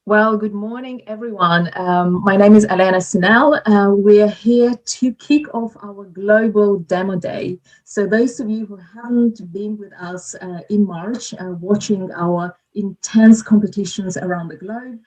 Well, good morning, everyone. My name is Elena Sunel. We're here to kick off our global demo day. So those of you who haven't been with us in March, watching our intense competitions around the globe,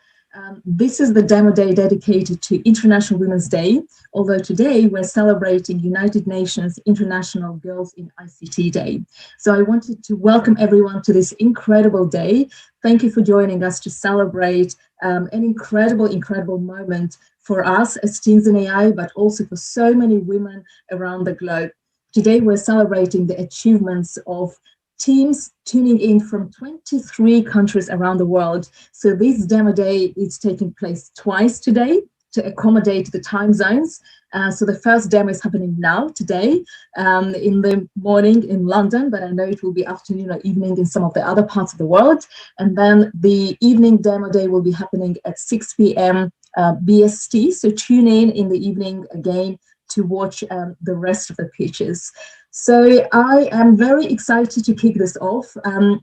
this is the demo day dedicated to International Women's Day, although today we're celebrating United Nations International Girls in ICT Day. So I wanted to welcome everyone to this incredible day. Thank you for joining us to celebrate an incredible moment for us as teens in AI, but also for so many women around the globe. Today, we're celebrating the achievements of teams tuning in from 23 countries around the world. So this demo day is taking place twice today to accommodate the time zones. So the first demo is happening now, today, in the morning in London, but I know it will be afternoon or evening in some of the other parts of the world. And then the evening demo day will be happening at 6 p.m. BST. So tune in the evening again to watch the rest of the pitches. So I am very excited to kick this off.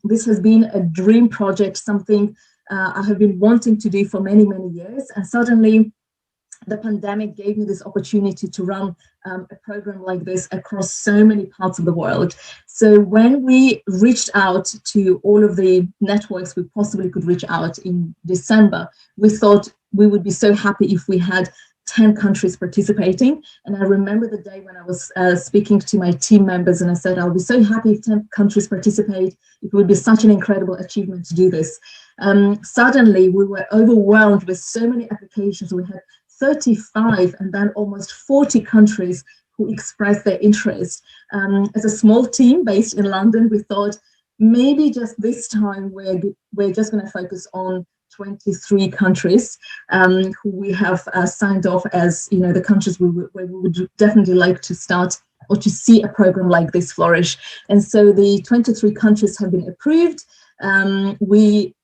This has been a dream project, something I have been wanting to do for many years. And suddenly, the pandemic gave me this opportunity to run a program like this across so many parts of the world. So when we reached out to all of the networks we possibly could reach out in December, we thought we would be so happy if we had 10 countries participating. And I remember the day when I was speaking to my team members and I said, I'll be so happy if 10 countries participate. It would be such an incredible achievement to do this. Suddenly, we were overwhelmed with so many applications. We had 35 and then almost 40 countries who expressed their interest. As a small team based in London, we thought maybe just this time we're just going to focus on 23 countries who we have signed off as, you know, the countries where we would definitely like to start or to see a program like this flourish. And so the 23 countries have been approved. We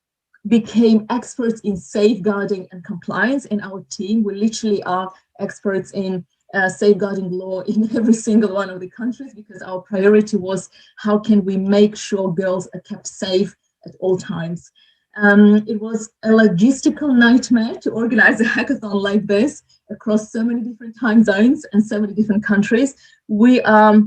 became experts in safeguarding and compliance in our team. We literally are experts in safeguarding law in every single one of the countries, because our priority was how can we make sure girls are kept safe at all times. It was a logistical nightmare to organize a hackathon like this across so many different time zones and so many different countries. We are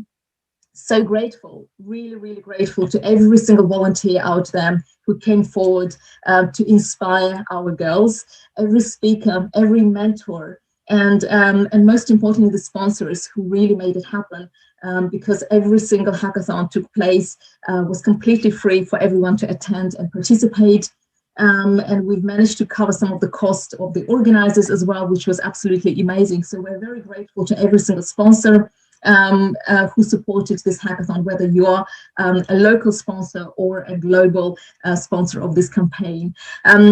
so grateful, really grateful to every single volunteer out there who came forward to inspire our girls, every speaker, every mentor, and most importantly, the sponsors who really made it happen, because every single hackathon took place, was completely free for everyone to attend and participate. And we've managed to cover some of the cost of the organizers as well, which was absolutely amazing. So we're very grateful to every single sponsor who supported this hackathon, whether you are a local sponsor or a global sponsor of this campaign.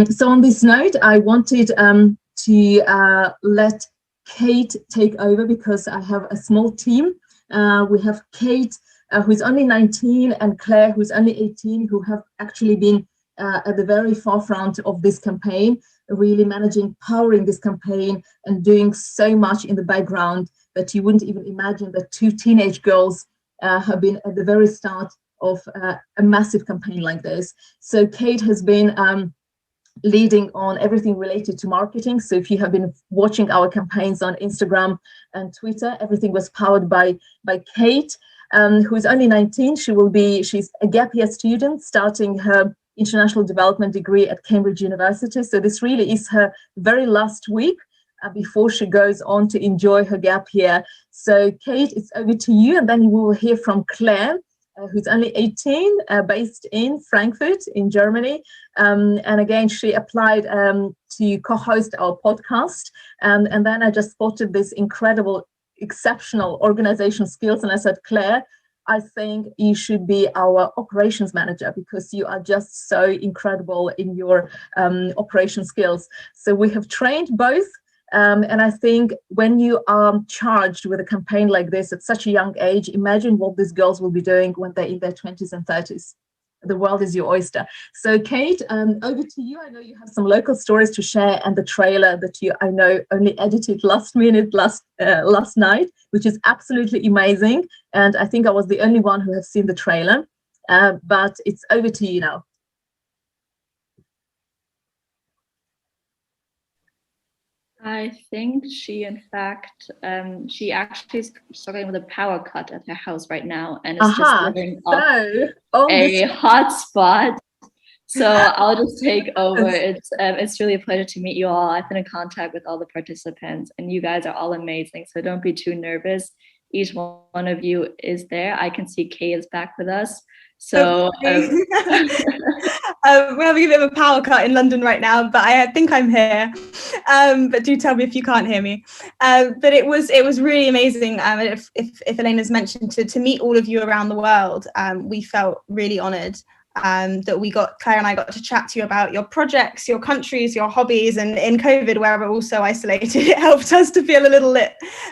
So on this note, I wanted to let Khayt take over, because I have a small team. We have Khayt, who's only 19, and Claire, who's only 18, who have actually been at the very forefront of this campaign, really powering this campaign and doing so much in the background that you wouldn't even imagine that two teenage girls have been at the very start of a massive campaign like this. So Khayt has been leading on everything related to marketing. So if you have been watching our campaigns on Instagram and Twitter, everything was powered by Khayt, who is only 19. She's a gap year student starting her international development degree at Cambridge University. So this really is her very last week before she goes on to enjoy her gap year. So Khayt, it's over to you, and then we will hear from Claire, who's only 18, based in Frankfurt in Germany. And again, she applied to co-host our podcast. And then I just spotted this incredible, exceptional organization skills. And I said, Claire, I think you should be our operations manager, because you are just so incredible in your operation skills. So we have trained both. And I think when you are charged with a campaign like this at such a young age, imagine what these girls will be doing when they're in their 20s and 30s. The world is your oyster. So Khayt, over to you. I know you have some local stories to share, and the trailer that I know only edited last minute last night, which is absolutely amazing. And I think I was the only one who has seen the trailer, but it's over to you now. I think she, in fact, she actually is struggling with a power cut at her house right now, and is just living off a hotspot. So I'll just take over. It's really a pleasure to meet you all. I've been in contact with all the participants, and you guys are all amazing. So don't be too nervous. Each one of you is there. I can see Kay is back with us. So we're having a bit of a power cut in London right now, but I think I'm here. But do tell me if you can't hear me. But it was really amazing. If Elena's mentioned to meet all of you around the world, we felt really honoured. That Claire and I got to chat to you about your projects, your countries, your hobbies, and in COVID, where we're all so isolated, it helped us to feel a little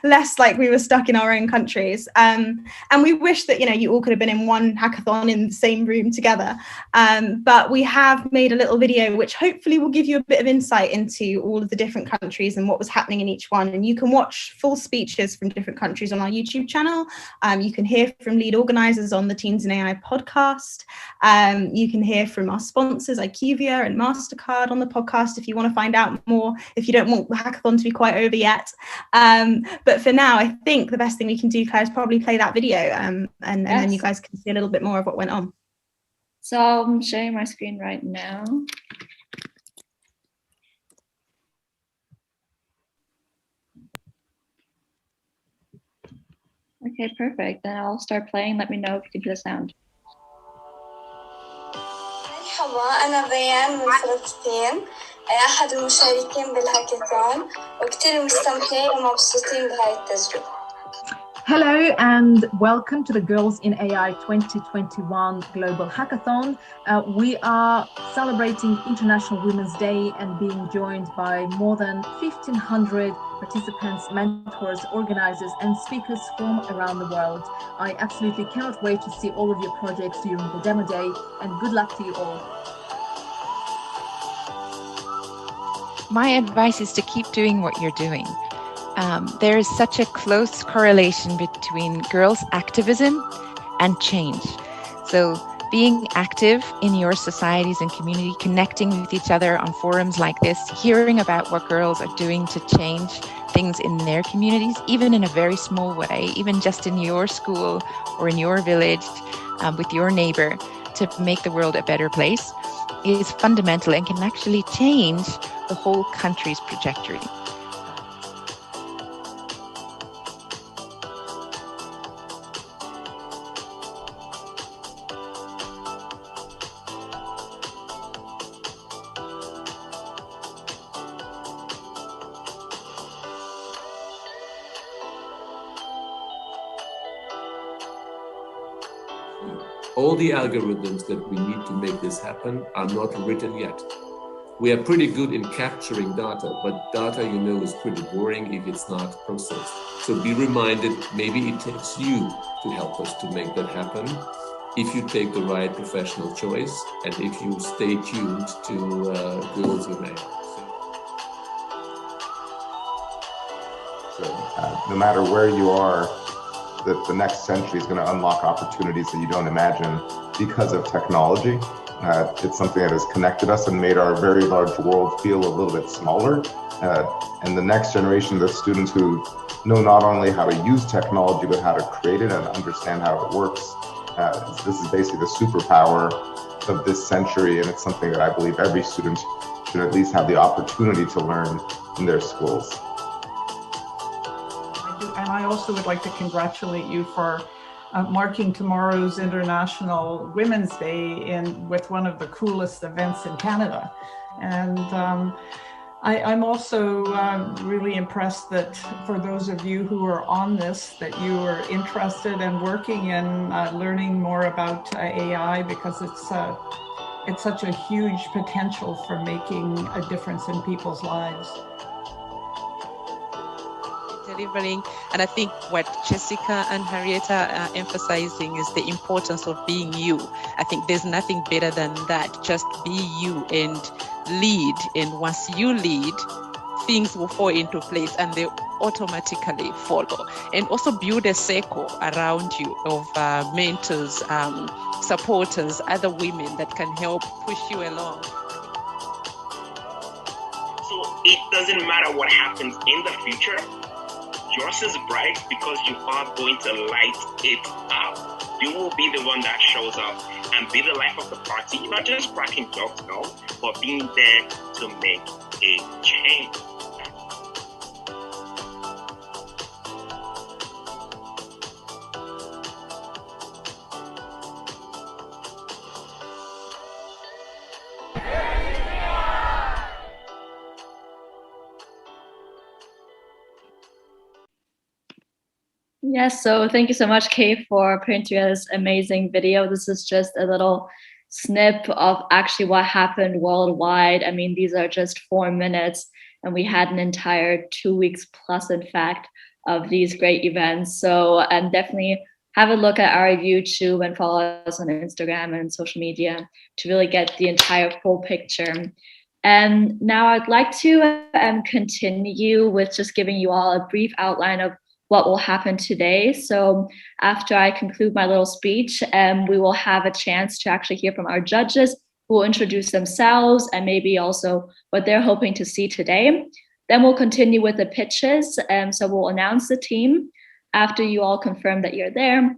less like we were stuck in our own countries. And we wish that, you all could have been in one hackathon in the same room together. But we have made a little video, which hopefully will give you a bit of insight into all of the different countries and what was happening in each one. And you can watch full speeches from different countries on our YouTube channel. You can hear from lead organisers on the Teens in AI podcast. You can hear from our sponsors, IQVIA and MasterCard, on the podcast if you want to find out more, if you don't want the hackathon to be quite over yet. But for now, I think the best thing we can do, Claire, is probably play that video, and then you guys can see a little bit more of what went on. So I'm sharing my screen right now. Okay, perfect. Then I'll start playing. Let me know if you can hear the sound. مرحبا، أنا بيان من فلسطين، أحد المشاركين بالهاكاثون، وكتير مستمتعين ومبسوطين بهاي التجربة. Hello and welcome to the Girls in AI 2021 Global Hackathon. We are celebrating International Women's Day and being joined by more than 1,500 participants, mentors, organizers and speakers from around the world. I absolutely cannot wait to see all of your projects during the demo day, and good luck to you all. My advice is to keep doing what you're doing. There is such a close correlation between girls' activism and change. So being active in your societies and community, connecting with each other on forums like this, hearing about what girls are doing to change things in their communities, even in a very small way, even just in your school or in your village, with your neighbor, to make the world a better place, is fundamental and can actually change the whole country's trajectory. All the algorithms that we need to make this happen are not written yet. We are pretty good in capturing data, but data, is pretty boring if it's not processed. So be reminded, maybe it takes you to help us to make that happen, if you take the right professional choice and if you stay tuned to Girls in AI. So no matter where you are, that the next century is going to unlock opportunities that you don't imagine because of technology. It's something that has connected us and made our very large world feel a little bit smaller. And the next generation of students who know not only how to use technology, but how to create it and understand how it works. This is basically the superpower of this century, and it's something that I believe every student should at least have the opportunity to learn in their schools. And I also would like to congratulate you for marking tomorrow's International Women's Day with one of the coolest events in Canada. And I'm also really impressed that for those of you who are on this, that you are interested and working in learning more about AI, because it's such a huge potential for making a difference in people's lives. Delivering, and I think what Jessica and Henrietta are emphasizing is the importance of being you. I think there's nothing better than that. Just be you and lead, and once you lead, things will fall into place and they automatically follow. And also build a circle around you of mentors, supporters, other women that can help push you along. So it doesn't matter what happens in the future. Yours is bright because you are going to light it up. You will be the one that shows up and be the life of the party, not just cracking jokes, no, but being there to make a change. Yes, so thank you so much, Kay, for putting together this amazing video. This is just a little snip of actually what happened worldwide. I mean, these are just 4 minutes, and we had an entire 2 weeks plus, in fact, of these great events. So definitely have a look at our YouTube and follow us on Instagram and social media to really get the entire full picture. And now I'd like to continue with just giving you all a brief outline of what will happen today. So after I conclude my little speech, we will have a chance to actually hear from our judges who will introduce themselves and maybe also what they're hoping to see today. Then we'll continue with the pitches. So we'll announce the team. After you all confirm that you're there,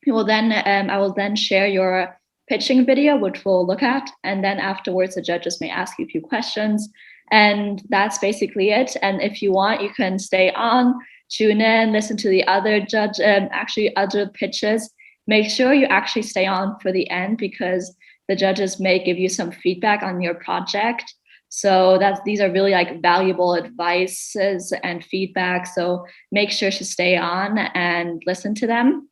you will then, I will then share your pitching video, which we'll look at. And then afterwards, the judges may ask you a few questions. And that's basically it. And if you want, you can stay on, tune in, listen to the other other pitches. Make sure you actually stay on for the end because the judges may give you some feedback on your project. So these are really like valuable advices and feedback. So make sure to stay on and listen to them.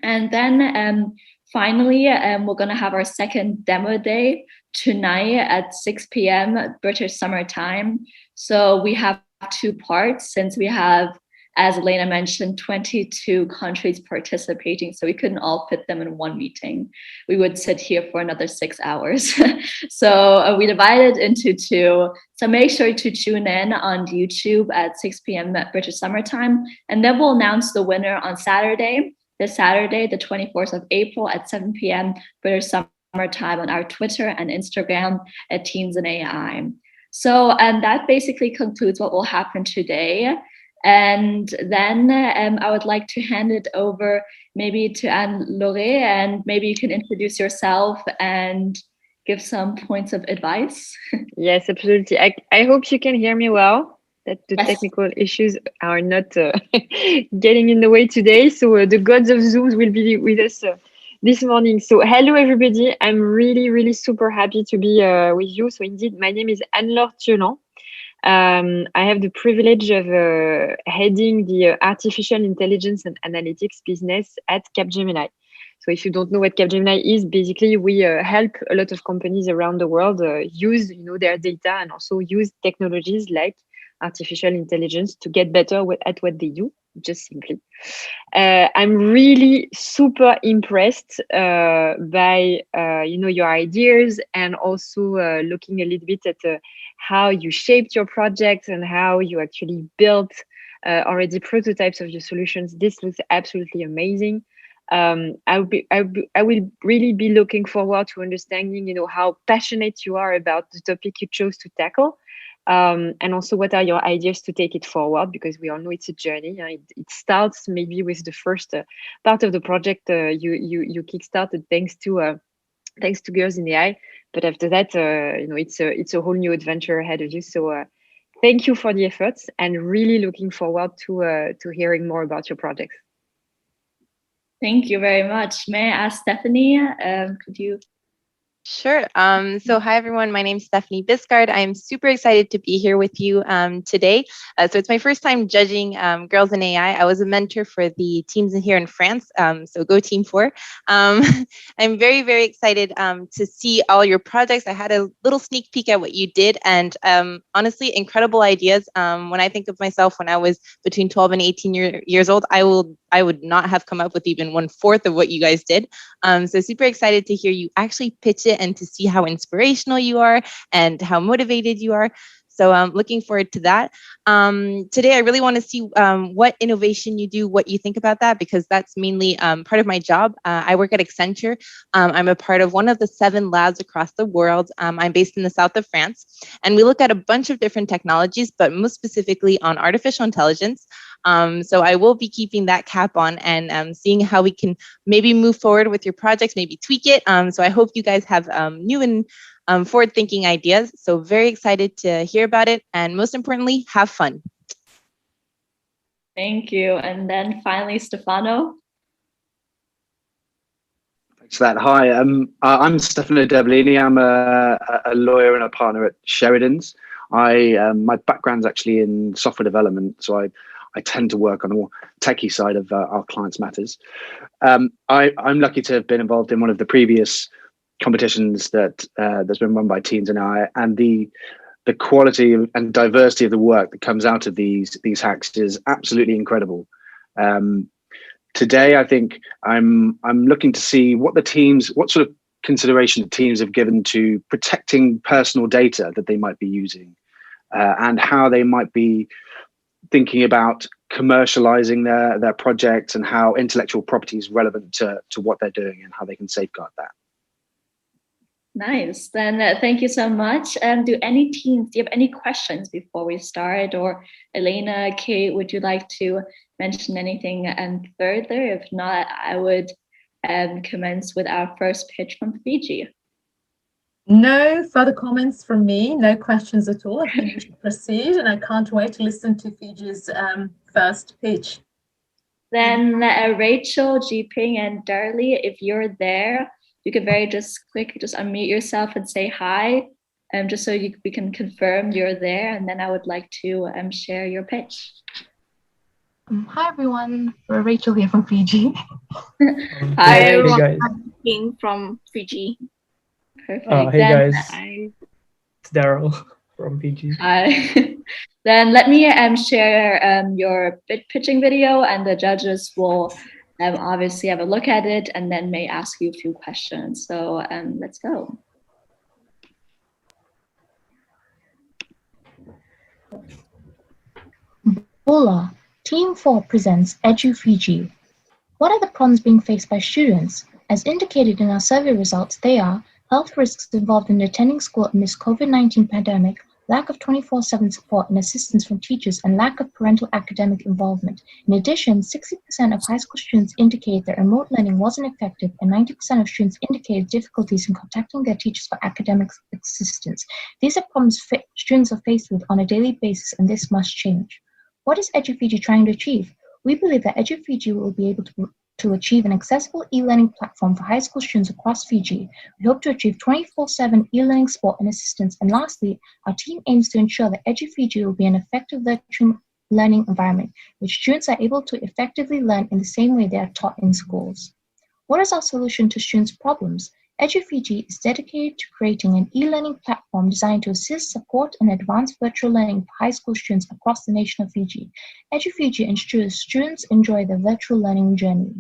And then finally, we're going to have our second demo day tonight at 6 p.m. British Summer Time. So we have 2 parts since we have, as Elena mentioned, 22 countries participating, so we couldn't all fit them in one meeting. We would sit here for another 6 hours. So we divided into 2. So make sure to tune in on YouTube at 6 p.m. British Summer Time, and then we'll announce the winner on Saturday, the 24th of April at 7 p.m. British Summer Time on our Twitter and Instagram at Teens and AI. So that basically concludes what will happen today. And then I would like to hand it over maybe to Anne-Laure, and maybe you can introduce yourself and give some points of advice. Yes, absolutely. I hope you can hear me well, that the technical issues are not getting in the way today. So the gods of Zoom will be with us this morning. So hello, everybody. I'm really, really super happy to be with you. So indeed, my name is Anne-Laure Thieulhan. I have the privilege of heading the artificial intelligence and analytics business at Capgemini. So if you don't know what Capgemini is, basically we help a lot of companies around the world use their data and also use technologies like artificial intelligence to get better at what they do, just simply. I'm really super impressed by your ideas, and also looking a little bit at how you shaped your project and how you actually built already prototypes of your solutions. This looks absolutely amazing. I will really be looking forward to understanding, how passionate you are about the topic you chose to tackle. And also, what are your ideas to take it forward? Because we all know it's a journey. It starts maybe with the first part of the project you kickstarted thanks to Girls in AI. But after that, it's a whole new adventure ahead of you. So thank you for the efforts, and really looking forward to hearing more about your projects. Thank you very much. May I ask Stephanie, could you? Sure. So hi, everyone. My name is Stephanie Biscard. I'm super excited to be here with you today. So it's my first time judging Girls in AI. I was a mentor for the teams here in France. So go Team 4. I'm very, very excited to see all your projects. I had a little sneak peek at what you did, and honestly, incredible ideas. When I think of myself when I was between 12 and 18 years old, I would not have come up with even 1/4 of what you guys did. So super excited to hear you actually pitch it and to see how inspirational you are and how motivated you are. So I'm looking forward to that. Today, I really want to see what innovation you do, what you think about that, because that's mainly part of my job. I work at Accenture. I'm a part of one of the 7 labs across the world. I'm based in the south of France, and we look at a bunch of different technologies, but most specifically on artificial intelligence. So I will be keeping that cap on and seeing how we can maybe move forward with your projects, maybe tweak it. So I hope you guys have new and forward-thinking ideas. So very excited to hear about it. And most importantly, have fun. Thank you. And then finally, Stefano. Thanks for that. Hi, I'm Stefano Devellini. I'm a lawyer and a partner at Sheridan's. My background's actually in software development, so I tend to work on the more techie side of our clients' matters. I'm lucky to have been involved in one of the previous competitions that's been run by Teens and I, and the quality and diversity of the work that comes out of these hacks is absolutely incredible. Today, I think I'm looking to see what sort of consideration the teams have given to protecting personal data that they might be using, and how they might be thinking about commercializing their projects and how intellectual property is relevant to what they're doing and how they can safeguard that. Nice. Then thank you so much. Do any teams, do you have any questions before we start? Or Elena, Kate, would you like to mention anything further? If not, I would commence with our first pitch from Fiji. No further comments from me, no questions at all. I think we should proceed, and I can't wait to listen to Fiji's first pitch. Then Rachel, Jiping, and Darlie, if you're there, you can just unmute yourself and say hi, just so we can confirm you're there, and then I would like to share your pitch. Hi everyone, we're Rachel here from Fiji. Hi everyone, guys. I'm King from Fiji. Perfect. Hey guys, it's Daryl from Fiji. Hi. Then let me share your pitching video, and the judges will obviously have a look at it and then may ask you a few questions. So let's go. Hola, Team 4 presents Edu Fiji. What are the problems being faced by students? As indicated in our survey results, they are health risks involved in attending school amidst COVID-19 pandemic, lack of 24/7 support and assistance from teachers, and lack of parental academic involvement. In addition, 60% of high school students indicate that remote learning wasn't effective, and 90% of students indicated difficulties in contacting their teachers for academic assistance. These are problems students are faced with on a daily basis, and this must change. What is Edu Fiji trying to achieve? We believe that Edu Fiji will be able to achieve an accessible e-learning platform for high school students across Fiji. We hope to achieve 24/7 e-learning support and assistance. And lastly, our team aims to ensure that Edu Fiji will be an effective virtual learning environment, which students are able to effectively learn in the same way they are taught in schools. What is our solution to students' problems? Edu Fiji is dedicated to creating an e-learning platform designed to assist, support, and advance virtual learning for high school students across the nation of Fiji. Edu Fiji ensures students enjoy the virtual learning journey.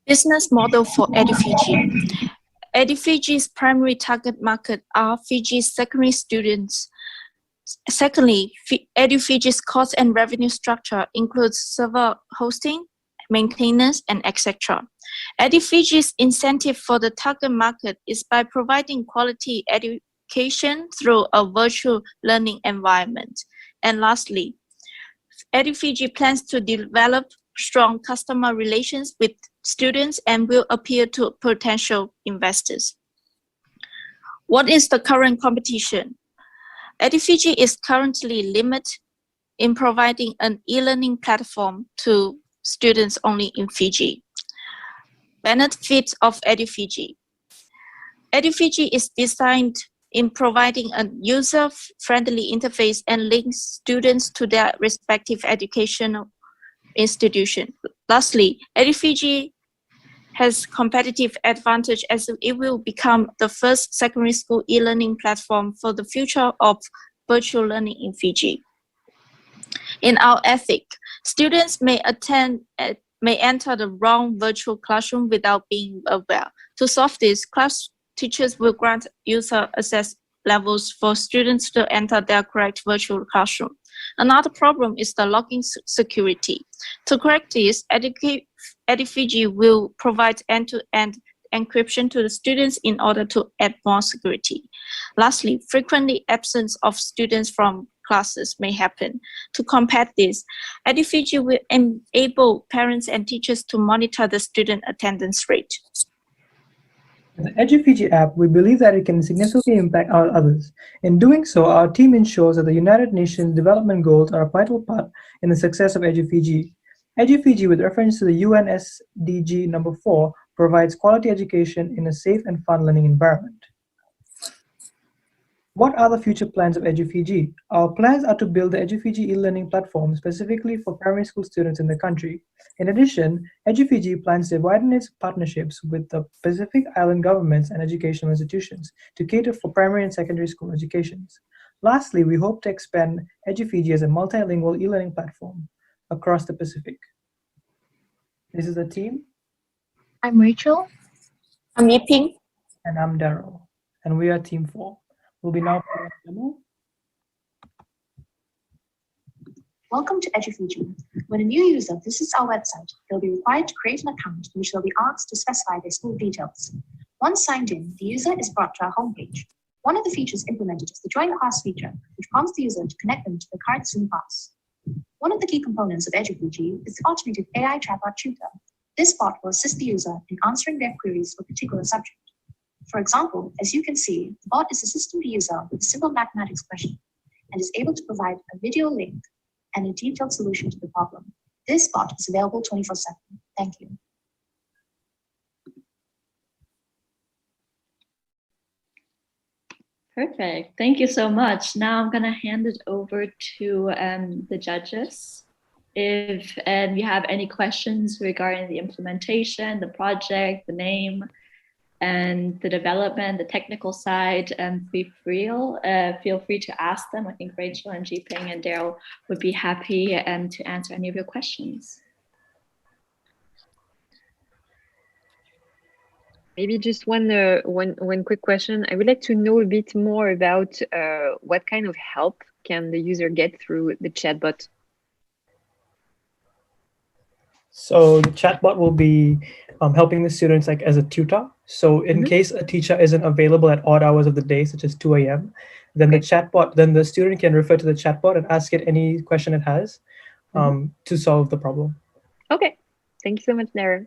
Business model for Edu Fiji. Edu Fiji's primary target market are Fiji's secondary students. Secondly, Edu Fiji's cost and revenue structure includes server hosting, maintenance, and etc. Edu Fiji's incentive for the target market is by providing quality education through a virtual learning environment. And lastly, Edu Fiji plans to develop strong customer relations with students and will appeal to potential investors. What is the current competition? Edu Fiji is currently limited in providing an e-learning platform to students only in Fiji. Benefits of Edu Fiji. Edu Fiji is designed in providing a user-friendly interface and links students to their respective educational institution. Lastly, Edu Fiji has competitive advantage as it will become the first secondary school e-learning platform for the future of virtual learning in Fiji. In our ethic, students may enter the wrong virtual classroom without being aware. To solve this, class teachers will grant user access levels for students to enter their correct virtual classroom. Another problem is the login security. To correct this, EduFiji will provide end-to-end encryption to the students in order to add more security. Lastly, frequently absence of students from classes may happen. To combat this, EduFiji will enable parents and teachers to monitor the student attendance rate. With the EduFiji app, we believe that it can significantly impact our others. In doing so, our team ensures that the United Nations Development Goals are a vital part in the success of EduFiji. EduFiji, with reference to the UN SDG number 4, provides quality education in a safe and fun learning environment. What are the future plans of EduFiji? Our plans are to build the EduFiji e-learning platform specifically for primary school students in the country. In addition, EduFiji plans to widen its partnerships with the Pacific Island governments and educational institutions to cater for primary and secondary school educations. Lastly, we hope to expand EduFiji as a multilingual e-learning platform across the Pacific. This is the team. I'm Rachel. I'm Yiping. And I'm Daryl. And we are Team 4. We'll be now playing a demo. Welcome to EduFiji. When a new user visits our website, they'll be required to create an account in which they'll be asked to specify their school details. Once signed in, the user is brought to our homepage. One of the features implemented is the Join Class feature, which prompts the user to connect them to the current Zoom class. One of the key components of EduFiji is the automated AI chatbot tutor. This bot will assist the user in answering their queries for a particular subject. For example, as you can see, the bot is assisting the user with a simple mathematics question and is able to provide a video link and a detailed solution to the problem. This bot is available 24/7. Thank you. Perfect. Thank you so much. Now I'm going to hand it over to the judges. If you have any questions regarding the implementation, the project, the name, and the development, the technical side, feel free to ask them. I think Rachel and Jiping and Daryl would be happy to answer any of your questions. Maybe just one quick question. I would like to know a bit more about what kind of help can the user get through the chatbot? So the chatbot will be helping the students like as a tutor. So in case a teacher isn't available at odd hours of the day, such as 2 a.m., then the student can refer to the chatbot and ask it any question it has to solve the problem. Okay, thank you so much, Darren.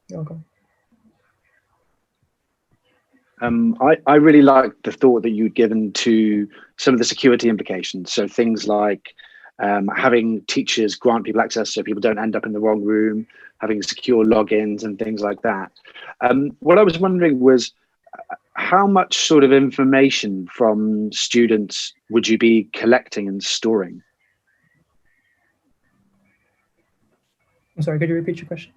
You're welcome. I really like the thought that you'd given to some of the security implications. So things like having teachers grant people access so people don't end up in the wrong room, having secure logins and things like that. What I was wondering was how much sort of information from students would you be collecting and storing? I'm sorry, could you repeat your question?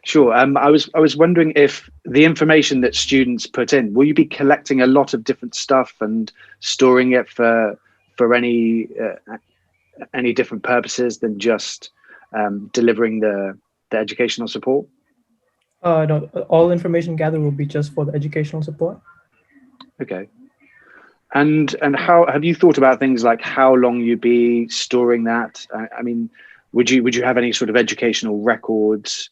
Sure. I was wondering if the information that students put in, will you be collecting a lot of different stuff and storing it for any different purposes than just delivering the educational support? No, all information gathered will be just for the educational support. Okay. And how have you thought about things like how long you'd be storing that? I mean, would you have any sort of educational records?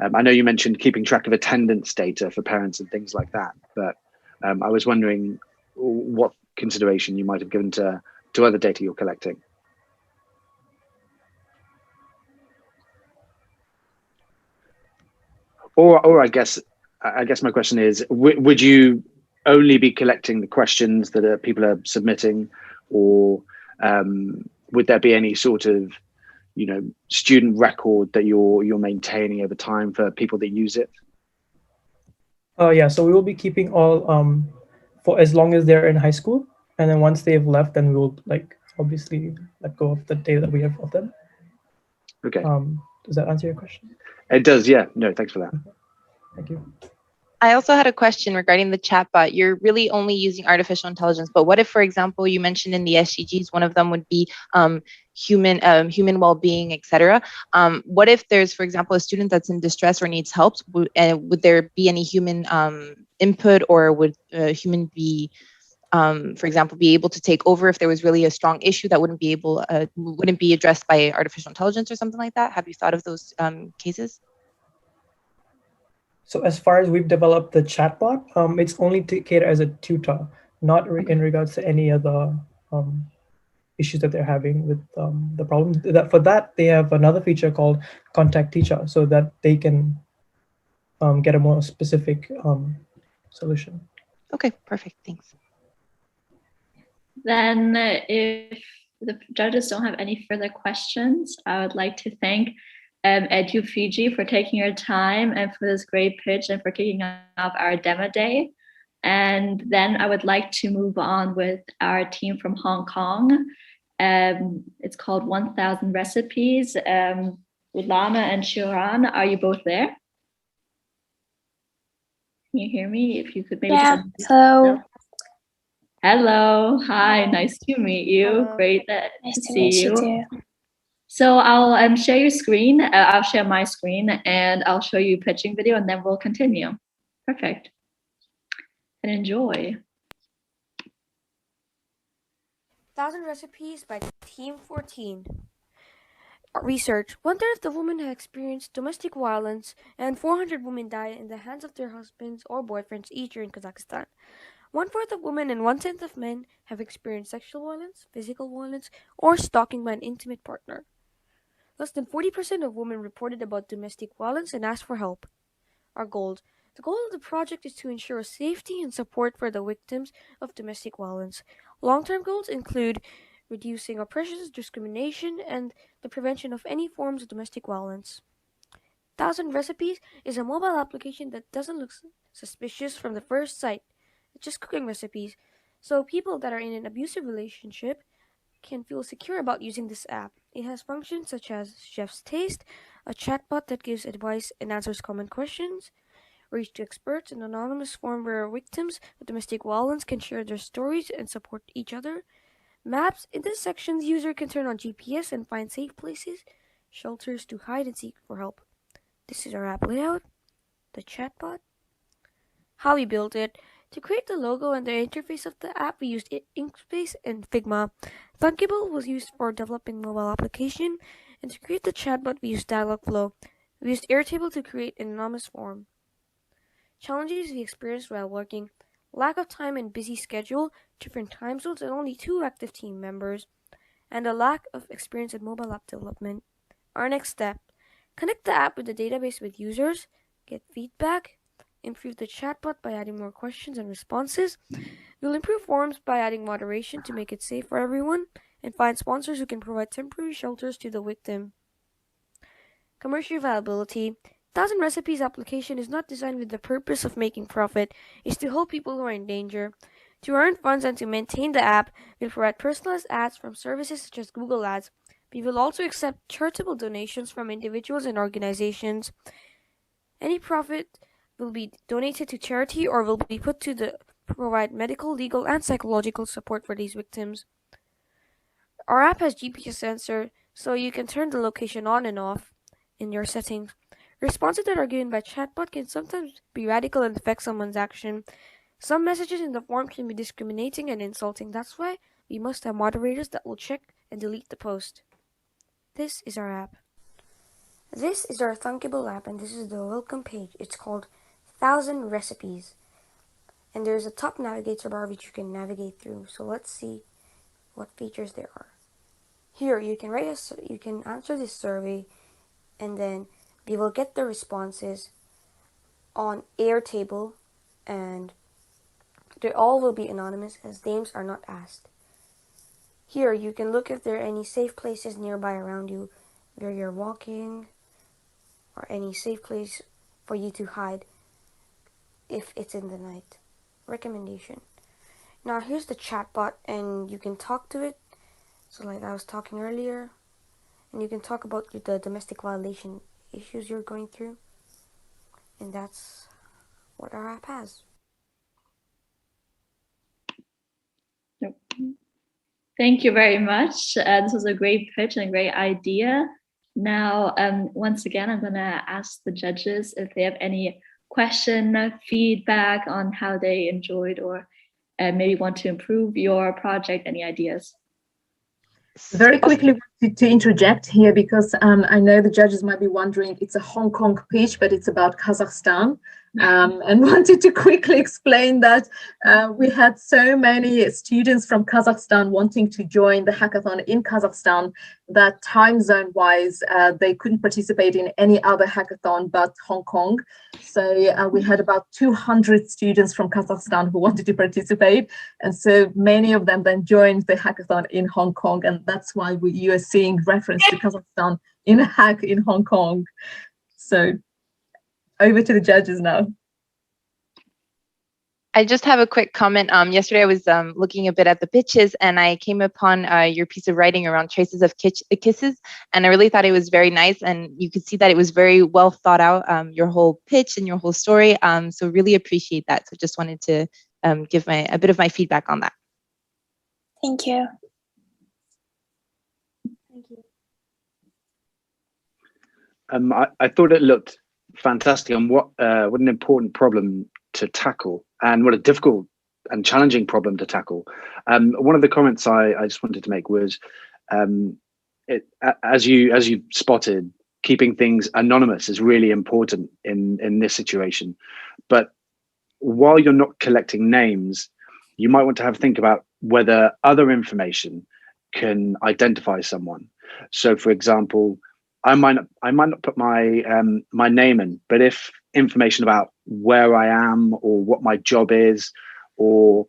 I know you mentioned keeping track of attendance data for parents and things like that, but I was wondering what consideration you might have given to other data you're collecting. Or I guess my question is, would you only be collecting the questions that people are submitting, or would there be any sort of student record that you're maintaining over time for people that use it? Yeah, so we will be keeping all for as long as they're in high school, and then once they've left, then we will obviously let go of the data that we have of them. Okay. Does that answer your question? It does, yeah. No, thanks for that. Thank you. I also had a question regarding the chatbot. You're really only using artificial intelligence, but what if, for example, you mentioned in the SDGs, one of them would be human well-being, etc. What if there's, for example, a student that's in distress or needs help? Would there be any human input, or would a human be for example, be able to take over if there was really a strong issue that wouldn't be addressed by artificial intelligence or something like that? Have you thought of those cases? So as far as we've developed the chatbot, it's only to cater as a tutor, not in regards to any other issues that they're having with the problem. For that, they have another feature called Contact Teacher, so that they can get a more specific solution. Okay, perfect. Thanks. Then if the judges don't have any further questions, I would like to thank Edu Fiji for taking your time and for this great pitch and for kicking off our demo day. And then I would like to move on with our team from Hong Kong. It's called 1000 Recipes. Ulana and Shiran, are you both there? Can you hear me? If you could maybe just hello. Hello, hi, nice to meet you. Hello. Great Nice to to see meet you. you too. So I'll share your screen. I'll share my screen and I'll show you pitching video and then we'll continue. Perfect. And enjoy. 1000 Recipes by Team 14. Research. 1/3 of the women have experienced domestic violence and 400 women died in the hands of their husbands or boyfriends each year in Kazakhstan. 1/4 of women and 1/10 of men have experienced sexual violence, physical violence, or stalking by an intimate partner. Less than 40% of women reported about domestic violence and asked for help. Our goals. The goal of the project is to ensure safety and support for the victims of domestic violence. Long-term goals include reducing oppression, discrimination, and the prevention of any forms of domestic violence. 1000 Recipes is a mobile application that doesn't look suspicious from the first sight. It's just cooking recipes, so people that are in an abusive relationship can feel secure about using this app. It has functions such as Chef's Taste, a chatbot that gives advice and answers common questions, reach to experts, an anonymous forum where victims of domestic violence can share their stories and support each other. Maps. In this section, the user can turn on GPS and find safe places, shelters to hide and seek for help. This is our app layout, the chatbot. How we built it. To create the logo and the interface of the app, we used Inkscape and Figma. Thunkable was used for developing mobile application, and to create the chatbot, we used Dialogflow. We used Airtable to create an anonymous form. Challenges we experienced while working. Lack of time and busy schedule, different time zones, and only 2 active team members, and a lack of experience in mobile app development. Our next step. Connect the app with the database with users, get feedback, improve the chatbot by adding more questions and responses. We'll improve forums by adding moderation to make it safe for everyone, and find sponsors who can provide temporary shelters to the victim. Commercial viability. 1000 Recipes application is not designed with the purpose of making profit. It's to help people who are in danger. To earn funds and to maintain the app, we'll provide personalized ads from services such as Google Ads. We will also accept charitable donations from individuals and organizations. Any profit will be donated to charity or will be put to provide medical, legal, and psychological support for these victims. Our app has GPS sensor, so you can turn the location on and off in your settings. Responses that are given by chatbot can sometimes be radical and affect someone's action. Some messages in the form can be discriminating and insulting. That's why we must have moderators that will check and delete the post. This is our app. This is our Thunkable app, and this is the welcome page. It's called 1000 Recipes. And there's a top navigator bar which you can navigate through. So let's see what features there are. Here you can you can answer this survey, and then we will get the responses on Airtable, and they all will be anonymous as names are not asked. Here you can look if there are any safe places nearby around you where you're walking, or any safe place for you to hide if it's in the night. Recommendation. Now here's the chatbot, and you can talk to it. So like I was talking earlier, and you can talk about the domestic violation issues you're going through, and that's what our app has. Thank you very much. This was a great pitch and a great idea. Now, once again, I'm going to ask the judges if they have any question, feedback on how they enjoyed or maybe want to improve your project? Any ideas? Very quickly to interject here, because I know the judges might be wondering, it's a Hong Kong pitch, but it's about Kazakhstan. And wanted to quickly explain that we had so many students from Kazakhstan wanting to join the hackathon in Kazakhstan that time zone wise, they couldn't participate in any other hackathon but Hong Kong. So we had about 200 students from Kazakhstan who wanted to participate. And so many of them then joined the hackathon in Hong Kong. And that's why you are seeing reference to Kazakhstan in a hack in Hong Kong. So over to the judges now. I just have a quick comment. Yesterday I was looking a bit at the pitches, and I came upon your piece of writing around traces of kisses, and I really thought it was very nice, and you could see that it was very well thought out, your whole pitch and your whole story. So really appreciate that. So just wanted to give a bit of my feedback on that. Thank you. Thank you. I thought it looked fantastic, and what an important problem to tackle, and what a difficult and challenging problem to tackle. One of the comments I just wanted to make was, as you spotted, keeping things anonymous is really important in this situation. But while you're not collecting names, you might want to think about whether other information can identify someone. So, for example, I might not put my my name in, but if information about where I am or what my job is or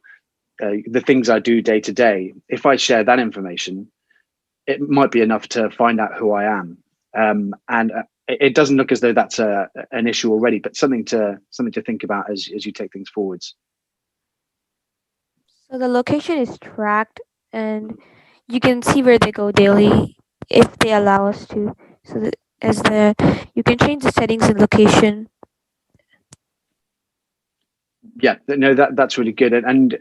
the things I do day to day, if I share that information, it might be enough to find out who I am. And it doesn't look as though that's an issue already, but something to think about as you take things forwards. So the location is tracked, and you can see where they go daily if they allow us to. So that you can change the settings and location. Yeah, no, that's really good, and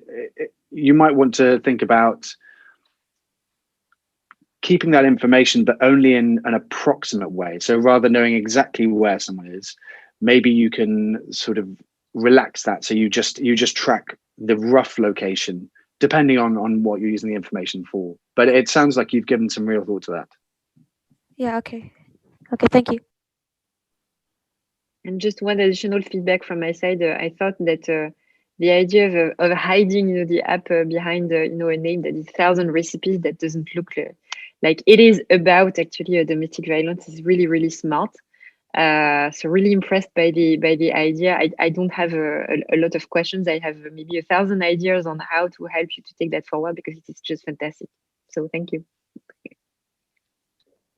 you might want to think about keeping that information, but only in an approximate way. So rather than knowing exactly where someone is, maybe you can sort of relax that. So you just track the rough location, depending on what you're using the information for. But it sounds like you've given some real thought to that. Yeah, okay. Okay, thank you. And just one additional feedback from my side. I thought that the idea of hiding, the app behind, a name that is 1,000 recipes that doesn't look like it is about actually domestic violence is really, really smart. So really impressed by the idea. I don't have a lot of questions. I have maybe 1,000 ideas on how to help you to take that forward, because it is just fantastic. So thank you.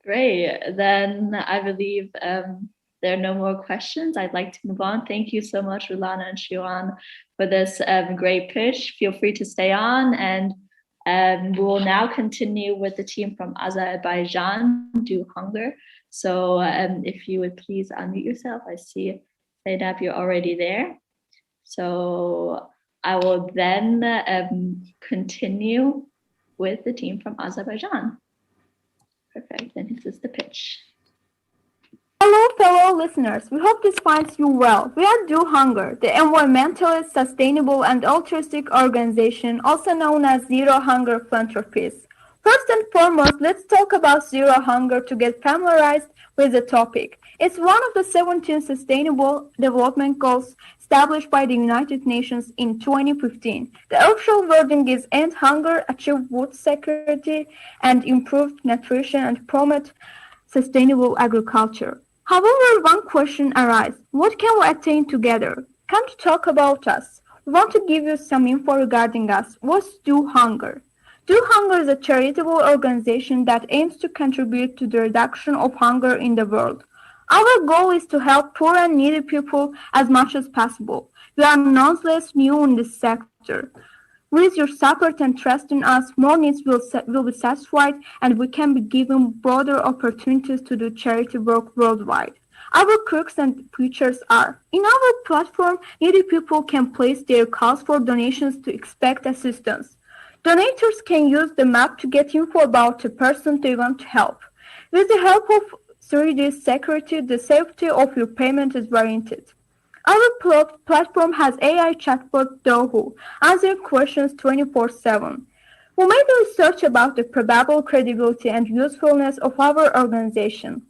Great. Then I believe there are no more questions. I'd like to move on. Thank you so much, Rulana and Shiwan, for this great pitch. Feel free to stay on, and we'll now continue with the team from Azerbaijan, DoHunger. So if you would please unmute yourself. I see Zainab, you're already there. So I will then continue with the team from Azerbaijan. Perfect, and this is the pitch. Hello, fellow listeners. We hope this finds you well. We are DoHunger, the environmentalist, sustainable, and altruistic organization, also known as Zero Hunger Philanthropies. First and foremost, let's talk about Zero Hunger to get familiarized with the topic. It's one of the 17 Sustainable Development Goals established by the United Nations in 2015. The official wording is End Hunger, Achieve Food Security, and Improve Nutrition and Promote Sustainable Agriculture. However, one question arises: what can we attain together? Come to talk about us. We want to give you some info regarding us. What's DoHunger? DoHunger is a charitable organization that aims to contribute to the reduction of hunger in the world. Our goal is to help poor and needy people as much as possible. We are nonetheless new in this sector. With your support and trust in us, more needs will be satisfied, and we can be given broader opportunities to do charity work worldwide. Our crux and features are: in our platform, needy people can place their calls for donations to expect assistance. Donators can use the map to get info about the person they want to help. With the help of 3D security, the safety of your payment is guaranteed. Our platform has AI chatbot DoHu, answering questions 24/7. We made research about the probable credibility and usefulness of our organization.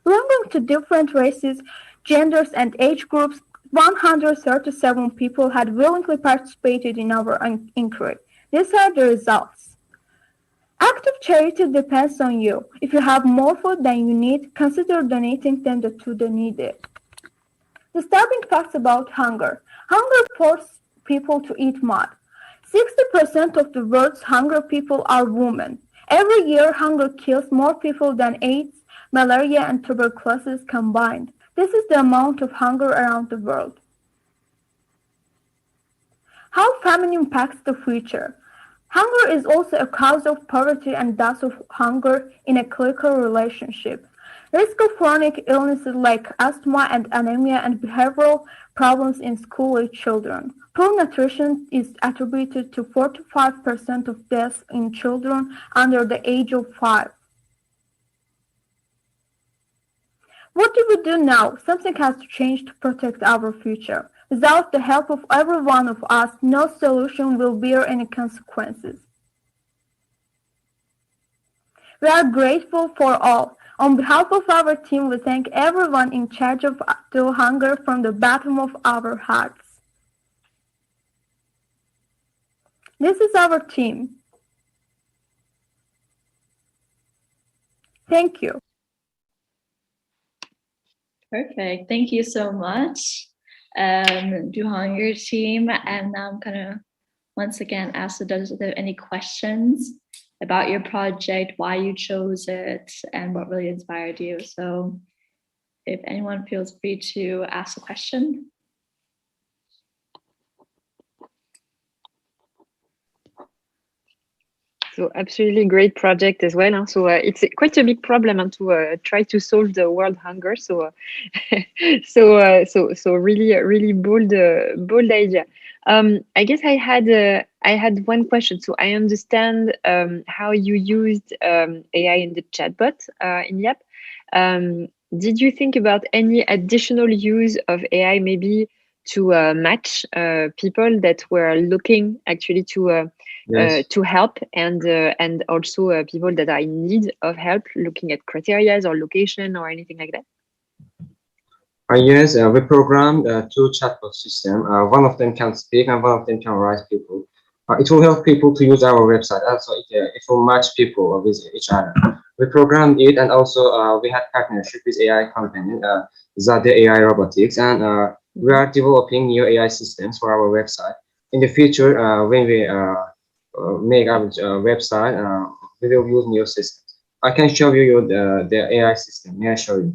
Belonging to different races, genders, and age groups, 137 people had willingly participated in our inquiry. These are the results. Active charity depends on you. If you have more food than you need, consider donating them to the needy. Disturbing facts about hunger. Hunger forces people to eat mud. 60% of the world's hunger people are women. Every year, hunger kills more people than AIDS, malaria, and tuberculosis combined. This is the amount of hunger around the world. How famine impacts the future. Hunger is also a cause of poverty and death of hunger in a clinical relationship. Risk of chronic illnesses like asthma and anemia and behavioral problems in school-age children. Poor nutrition is attributed to 45% of deaths in children under the age of 5. What do we do now? Something has to change to protect our future. Without the help of every one of us, no solution will bear any consequences. We are grateful for all. On behalf of our team, we thank everyone in charge of DoHunger from the bottom of our hearts. This is our team. Thank you. Perfect. Thank you so much, DoHunger team. And now I'm gonna once again ask, does there any questions about your project, why you chose it, and what really inspired you? So if anyone feels free to ask a question. So absolutely great project as well. So it's quite a big problem to try to solve the world hunger. So so really bold idea. I guess I had one question. So I understand how you used AI in the chatbot in the app. Did you think about any additional use of AI, maybe to match people that were looking actually to help, and also people that are in need of help, looking at criteria or location or anything like that? Yes, we programmed two chatbot systems. One of them can speak and one of them can write people. It will help people to use our website. Also, it will match people with each other. We programmed it, and also we had partnership with AI company, Zade AI Robotics, and we are developing new AI systems for our website. In the future, when we make our website, we will use new systems. I can show you the AI system. May I show you?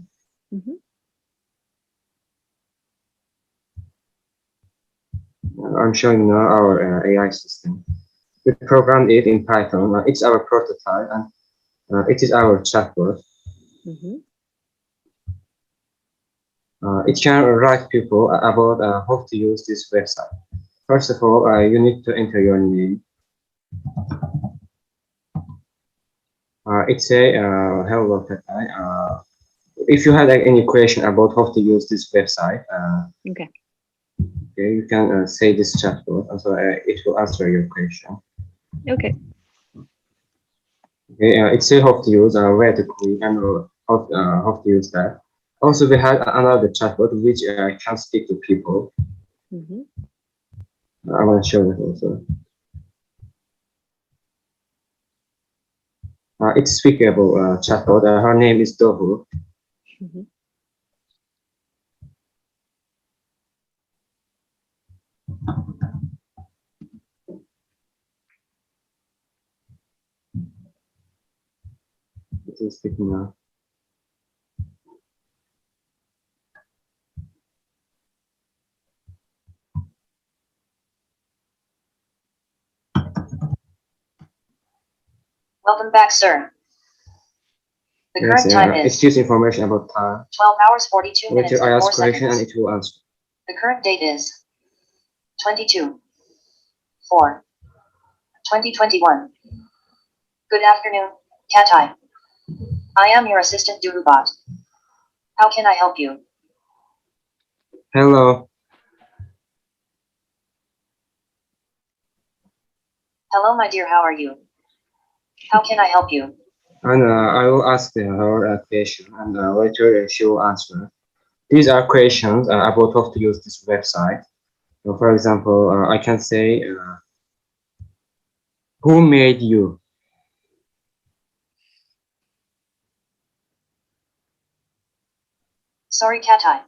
I'm showing now our AI system. We programmed it in Python. It's our prototype, and it is our chatbot. It can write people about how to use this website. First of all, you need to enter your name. It's a hello Katai. If you have any question about how to use this website, okay, you can say this chatbot, and so it will answer your question. Okay. Okay, it's a how to use, where to click, and how to use that. Also, we have another chatbot which can speak to people. I want to show that also. It's speakable chatbot. Her name is Dohu. It is speaking now. Welcome back, sir. The current time is excuse information about time. 12 hours, 42 minutes, and 4 I ask question seconds. and it will answer. The current date is 22/4/2021. Good afternoon, Katai. I am your assistant DoHubot. How can I help you? Hello. Hello, my dear. How are you? How can I help you? And I will ask her a question, and later she will answer. These are questions about how to use this website. So for example, I can say, who made you? Sorry, Katai.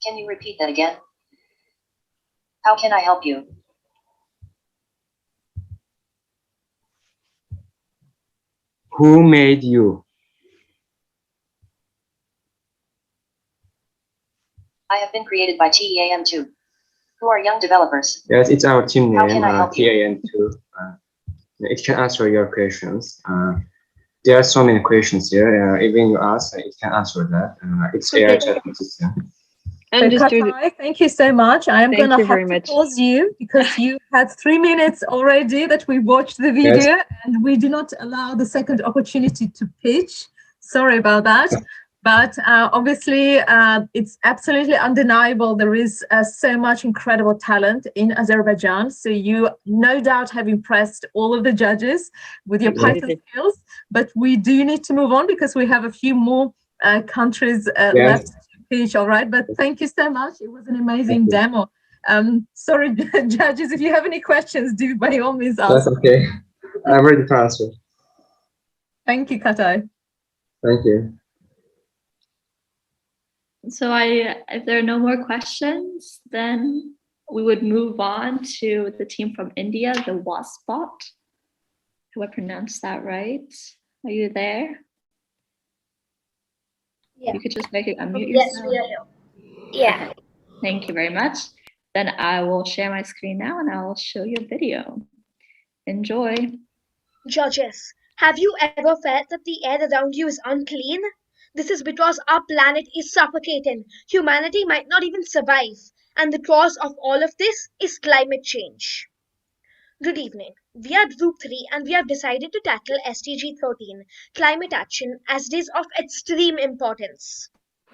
Can you repeat that again? How can I help you? Who made you? I have been created by TEAM2. Who are young developers? Yes, it's our team How name, can I help you? TAN2. It can answer your questions. There are so many questions here. Even you ask, it can answer that. It's AI chat system. Understood. So Katai, thank you so much. I am going to have to pause you because you had 3 minutes already that we watched the video, yes, and we do not allow the second opportunity to pitch. Sorry about that. But obviously, it's absolutely undeniable. There is so much incredible talent in Azerbaijan. So you no doubt have impressed all of the judges with your Python skills. But we do need to move on because we have a few more countries left to pitch. All right. But thank you so much. It was an amazing demo. Sorry, judges, if you have any questions, do by all means ask. That's okay. I'm ready to answer. Thank you, Katai. Thank you. So if there are no more questions, then we would move on to the team from India, the W.A.S bot. Do I pronounce that right? Are you there? Yeah. You could just make it unmute yourself. Yes, we are here. Yeah. Okay. Thank you very much. Then I will share my screen now and I will show you a video. Enjoy. Judges, have you ever felt that the air around you is unclean? This is because our planet is suffocating. Humanity might not even survive. And the cause of all of this is climate change. Good evening. We are Group 3 and we have decided to tackle SDG 13, climate action, as it is of extreme importance.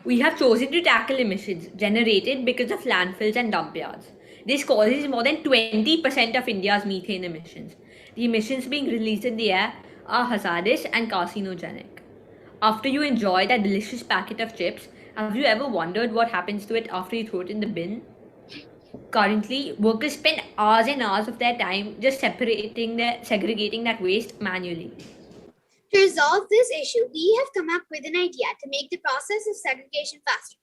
We have chosen to tackle emissions generated because of landfills and dump yards. This causes more than 20% of India's methane emissions. The emissions being released in the air are hazardous and carcinogenic. After you enjoy that delicious packet of chips, have you ever wondered what happens to it after you throw it in the bin? Currently, workers spend hours and hours of their time just segregating that waste manually. To resolve this issue, we have come up with an idea to make the process of segregation faster.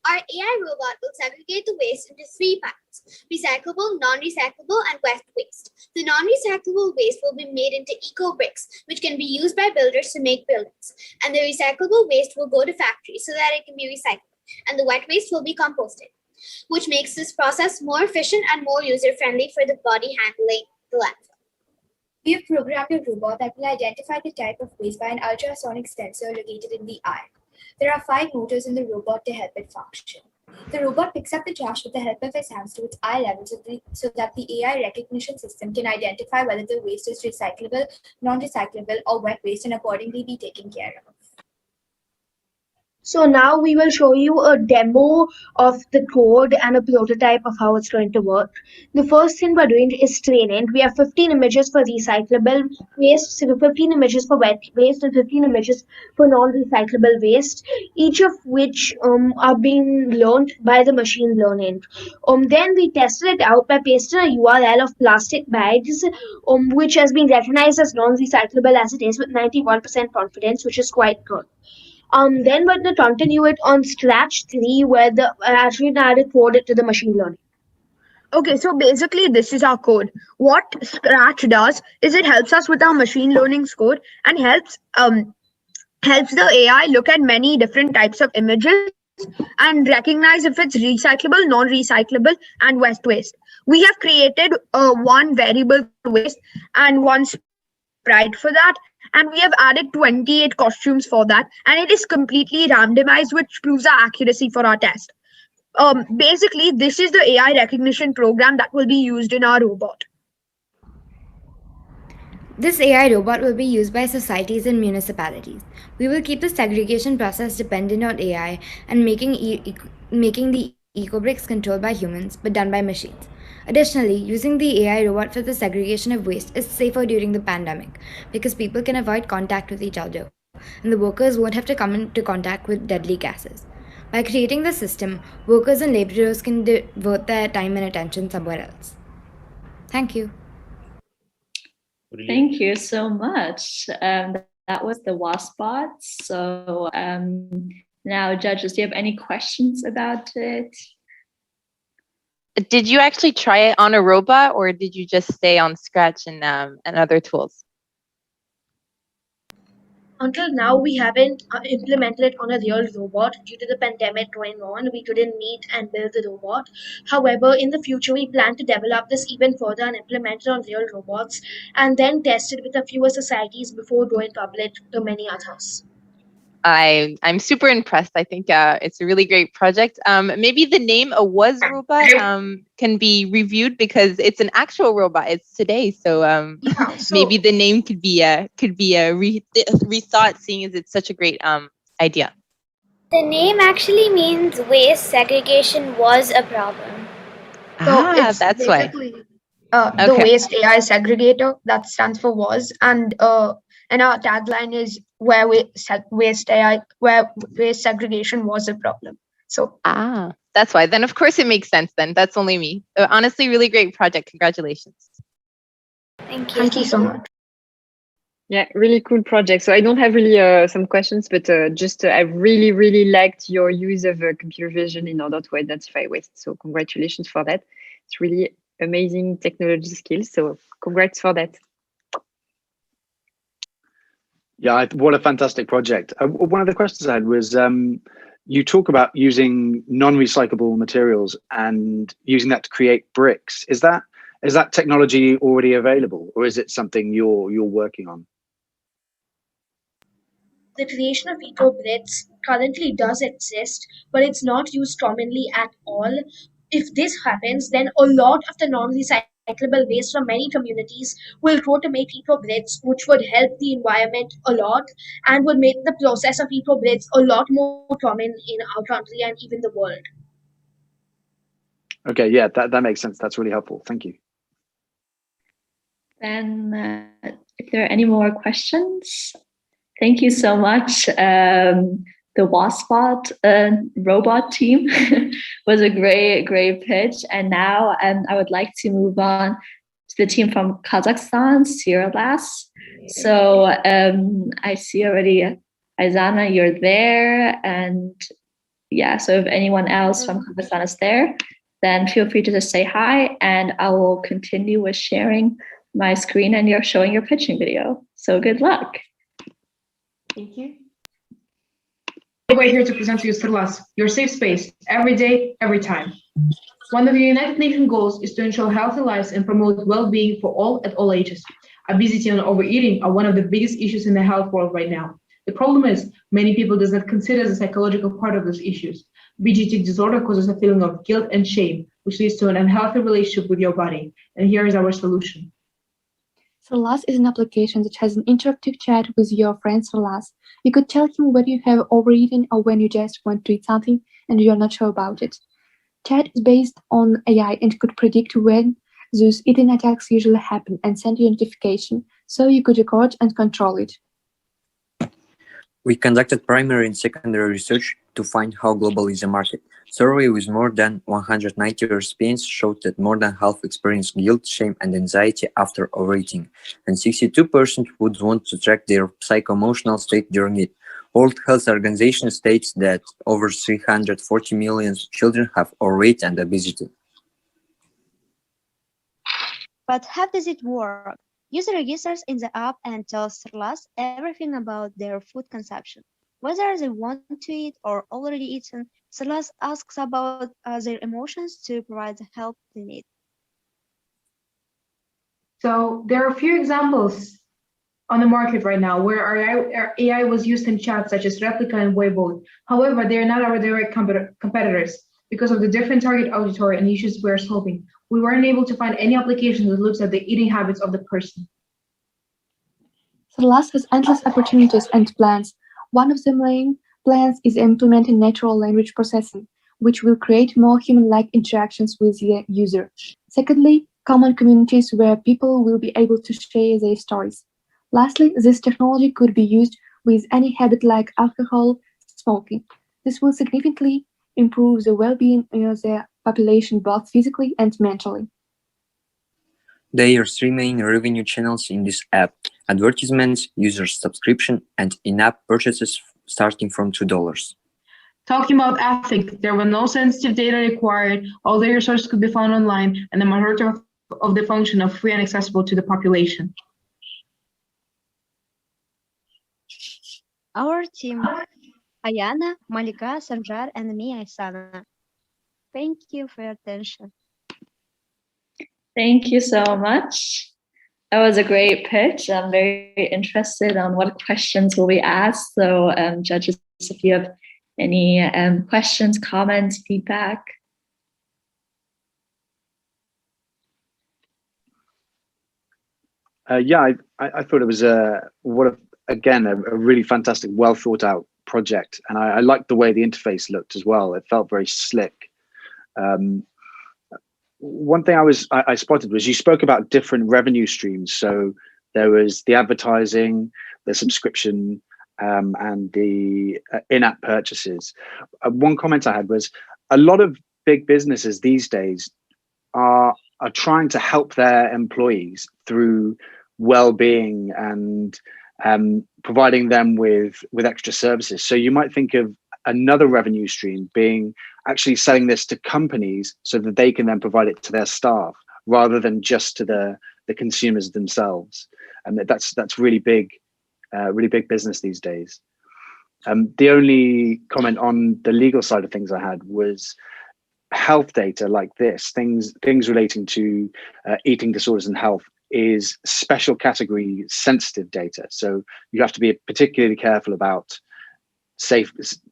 Our AI robot will segregate the waste into 3 parts: recyclable, non-recyclable, and wet waste. The non-recyclable waste will be made into eco-bricks, which can be used by builders to make buildings. And the recyclable waste will go to factories so that it can be recycled. And the wet waste will be composted, which makes this process more efficient and more user-friendly for the body handling the landfill. We have programmed a robot that will identify the type of waste by an ultrasonic sensor located in the eye. There are 5 motors in the robot to help it function. The robot picks up the trash with the help of its hands to its eye level so that the AI recognition system can identify whether the waste is recyclable, non-recyclable, or wet waste and accordingly be taken care of. So now we will show you a demo of the code and a prototype of how it's going to work. The first thing we're doing is training. We have 15 images for recyclable waste, 15 images for wet waste, and 15 images for non-recyclable waste, each of which are being learned by the machine learning. Then we tested it out by pasting a URL of plastic bags, which has been recognized as non-recyclable as it is with 91% confidence, which is quite good. Then we're going to continue it on Scratch 3, where the actually added code it to the machine learning. Okay, so basically this is our code. What Scratch does is it helps us with our machine learning score and helps the AI look at many different types of images and recognize if it's recyclable, non-recyclable, and wet waste. We have created one variable waste and one sprite for that. And we have added 28 costumes for that. And it is completely randomized, which proves our accuracy for our test. Basically, this is the AI recognition program that will be used in our robot. This AI robot will be used by societies and municipalities. We will keep the segregation process dependent on AI and making the eco-bricks controlled by humans but done by machines. Additionally, using the AI robot for the segregation of waste is safer during the pandemic because people can avoid contact with each other and the workers won't have to come into contact with deadly gases. By creating the system, workers and laborers can devote their time and attention somewhere else. Thank you. Thank you so much. That was the W.A.S bot. So now, judges, do you have any questions about it? Did you actually try it on a robot, or did you just stay on Scratch and other tools? Until now, we haven't implemented it on a real robot due to the pandemic going on. We couldn't meet and build the robot. However, in the future, we plan to develop this even further and implement it on real robots and then test it with a fewer societies before going public to many others. I'm super impressed. I think it's a really great project. Maybe the name a W.A.S robot can be reviewed because it's an actual robot. It's today, so, maybe the name could be rethought, seeing as it's such a great idea. The name actually means waste segregation was a problem. So it's that's why. The Waste AI Segregator, that stands for W.A.S, and our tagline is where waste segregation was a problem. So that's why. Then of course it makes sense. Then that's only me. Honestly, really great project. Congratulations. Thank you. Thank you so much. Yeah, really cool project. So I don't have really some questions, but I really liked your use of computer vision in order to identify waste. So congratulations for that. It's really amazing technology skills. So congrats for that. Yeah, what a fantastic project. One of the questions I had was, you talk about using non-recyclable materials and using that to create bricks. Is that technology already available, or is it something you're working on? The creation of eco-bricks currently does exist, but it's not used commonly at all. If this happens, then a lot of the non-recyclable waste from many communities will go to make eco-bricks, which would help the environment a lot and would make the process of eco-bricks a lot more common in our country and even the world. Okay, yeah, that makes sense. That's really helpful. Thank you. Then, if there are any more questions, thank you so much. The W.A.S bot robot team was a great pitch. And now I would like to move on to the team from Kazakhstan, Syrlas. So I see already, Aizana, you're there. And yeah, so if anyone else from Kazakhstan is there, then feel free to just say hi, and I will continue with sharing my screen and you're showing your pitching video. So good luck. Thank you. We're here to present to you Syrlas, your safe space, every day, every time. One of the United Nations goals is to ensure healthy lives and promote well-being for all at all ages. Obesity and overeating are one of the biggest issues in the health world right now. The problem is many people do not consider the psychological part of those issues. BGT disorder causes a feeling of guilt and shame, which leads to an unhealthy relationship with your body. And here is our solution. Syrlas is an application that has an interactive chat with your friend Syrlas. You could tell him when you have overeaten or when you just want to eat something and you're not sure about it. Chat is based on AI and could predict when those eating attacks usually happen and send you a notification so you could record and control it. We conducted primary and secondary research to find how global is the market. Survey with more than 190 recipients showed that more than half experienced guilt, shame, and anxiety after overeating, and 62% would want to track their psycho-emotional state during it. World Health Organization states that over 340 million children have overweight and obesity. But how does it work? User registers in the app and tells Syrlas everything about their food consumption. Whether they want to eat or already eaten, Syrlas asks about their emotions to provide the help they need. So there are a few examples on the market right now where our AI was used in chats such as Replica and Weibo. However, they are not our direct competitors because of the different target auditory and issues we are solving. We weren't able to find any application that looks at the eating habits of the person. Syrlas has endless opportunities and plans. One of the main plans is implementing natural language processing. which will create more human-like interactions with the user. Secondly, common communities where people will be able to share their stories. Lastly, this technology could be used with any habit like alcohol, smoking. This will significantly improve the well-being of the population both physically and mentally. There are three main revenue channels in this app: advertisements, user subscription, and in-app purchases starting from $2. Talking about ethics, there were no sensitive data required, all the resources could be found online, and the majority of the function are free and accessible to the population. Our team, Ayana, Malika, Sanjar, and me, Aysana. Thank you for your attention. Thank you so much. That was a great pitch. I'm very interested on what questions will be asked. So judges, if you have any questions, comments, feedback. Yeah, I thought it was a really fantastic, well thought out project, and I liked the way the interface looked as well. It felt very slick. One thing I spotted was you spoke about different revenue streams. So there was the advertising, the subscription, and the in-app purchases. One comment I had was a lot of big businesses these days are trying to help their employees through well-being and providing them with extra services. So you might think of another revenue stream being actually selling this to companies so that they can then provide it to their staff rather than just to the consumers themselves. And that's really big business these days. The only comment on the legal side of things I had was health data like this, things relating to eating disorders and health is special category sensitive data. So you have to be particularly careful about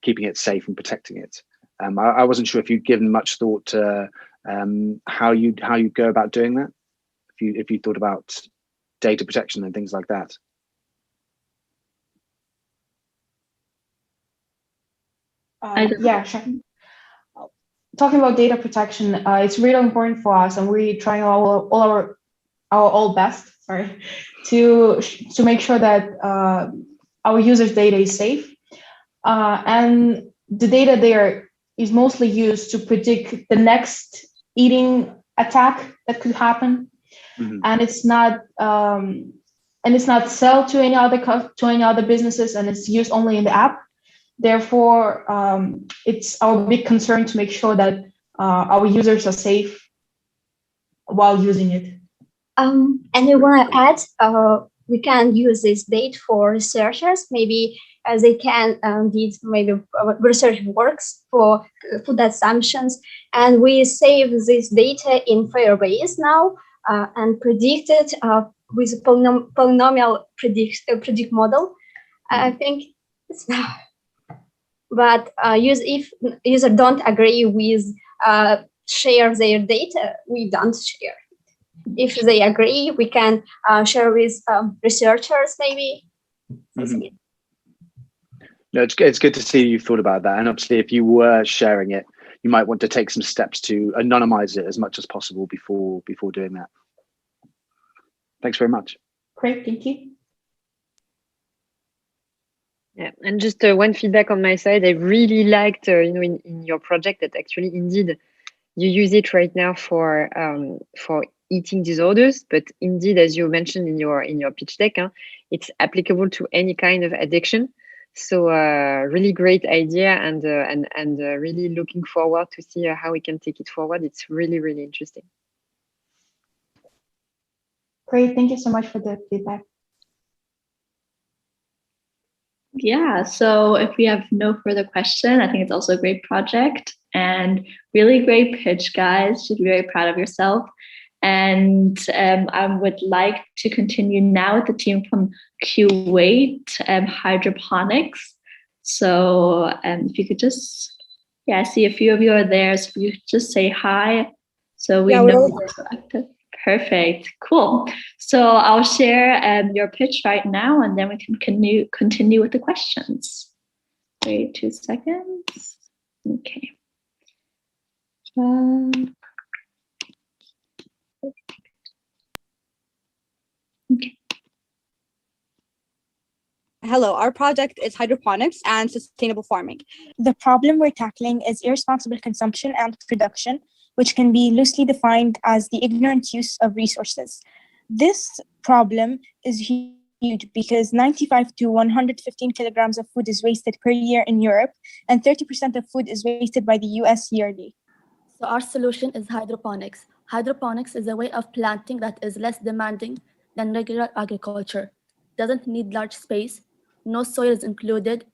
keeping it safe and protecting it. I wasn't sure if you'd given much thought to how you go about doing that, if you thought about data protection and things like that. Yeah, sure. Talking about data protection, it's really important for us, and we're trying our best, to make sure that our users' data is safe, and the data there is mostly used to predict the next eating attack that could happen, and it's not sold to any other businesses, and it's used only in the app. Therefore, it's our big concern to make sure that our users are safe while using it. And we want to add, we can use this data for researchers. Maybe they can did maybe research works for food assumptions, and we save this data in FireBase now and predict it with a polynomial predict model. I think it's now. But if user don't agree with share their data, we don't share. If they agree, we can share with researchers maybe. No, it's good to see you thought about that. And obviously, if you were sharing it, you might want to take some steps to anonymize it as much as possible before doing that. Thanks very much. Great, thank you. Yeah, and just one feedback on my side. I really liked, in your project that actually, indeed, you use it right now for eating disorders, but indeed, as you mentioned in your pitch deck, it's applicable to any kind of addiction. So really great idea, and really looking forward to see how we can take it forward. It's really, really interesting. Great, thank you so much for the feedback. Yeah, so if we have no further question, I think it's also a great project and really great pitch, guys. You should be very proud of yourself. And I would like to continue now with the team from Kuwait, Hydroponics. So if you could just, I see a few of you are there. So if you could just say hi, so we know you're selected. Perfect, cool. So I'll share your pitch right now, and then we can continue with the questions. Wait 2 seconds. Okay. Okay. Hello, our project is hydroponics and sustainable farming. The problem we're tackling is irresponsible consumption and production, which can be loosely defined as the ignorant use of resources. This problem is huge because 95 to 115 kilograms of food is wasted per year in Europe, and 30% of food is wasted by the US yearly. So our solution is hydroponics. Hydroponics is a way of planting that is less demanding than regular agriculture. Doesn't need large space, no soil is included,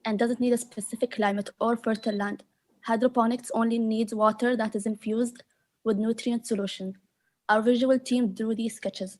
and doesn't need a specific climate or fertile land. Hydroponics only needs water that is infused with nutrient solution. Our visual team drew these sketches.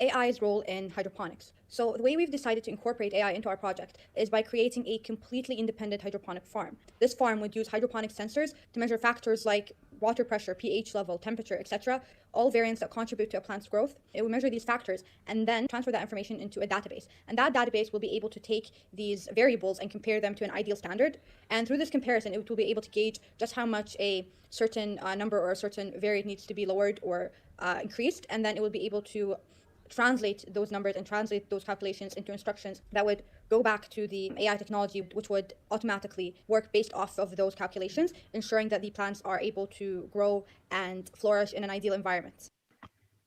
AI's role in hydroponics. So the way we've decided to incorporate AI into our project is by creating a completely independent hydroponic farm. This farm would use hydroponic sensors to measure factors like water pressure, pH level, temperature, etc., all variants that contribute to a plant's growth. It will measure these factors and then transfer that information into a database. And that database will be able to take these variables and compare them to an ideal standard. And through this comparison, it will be able to gauge just how much a certain number or a certain variant needs to be lowered or increased. And then it will be able to translate those numbers and translate those calculations into instructions that would go back to the AI technology, which would automatically work based off of those calculations, ensuring that the plants are able to grow and flourish in an ideal environment.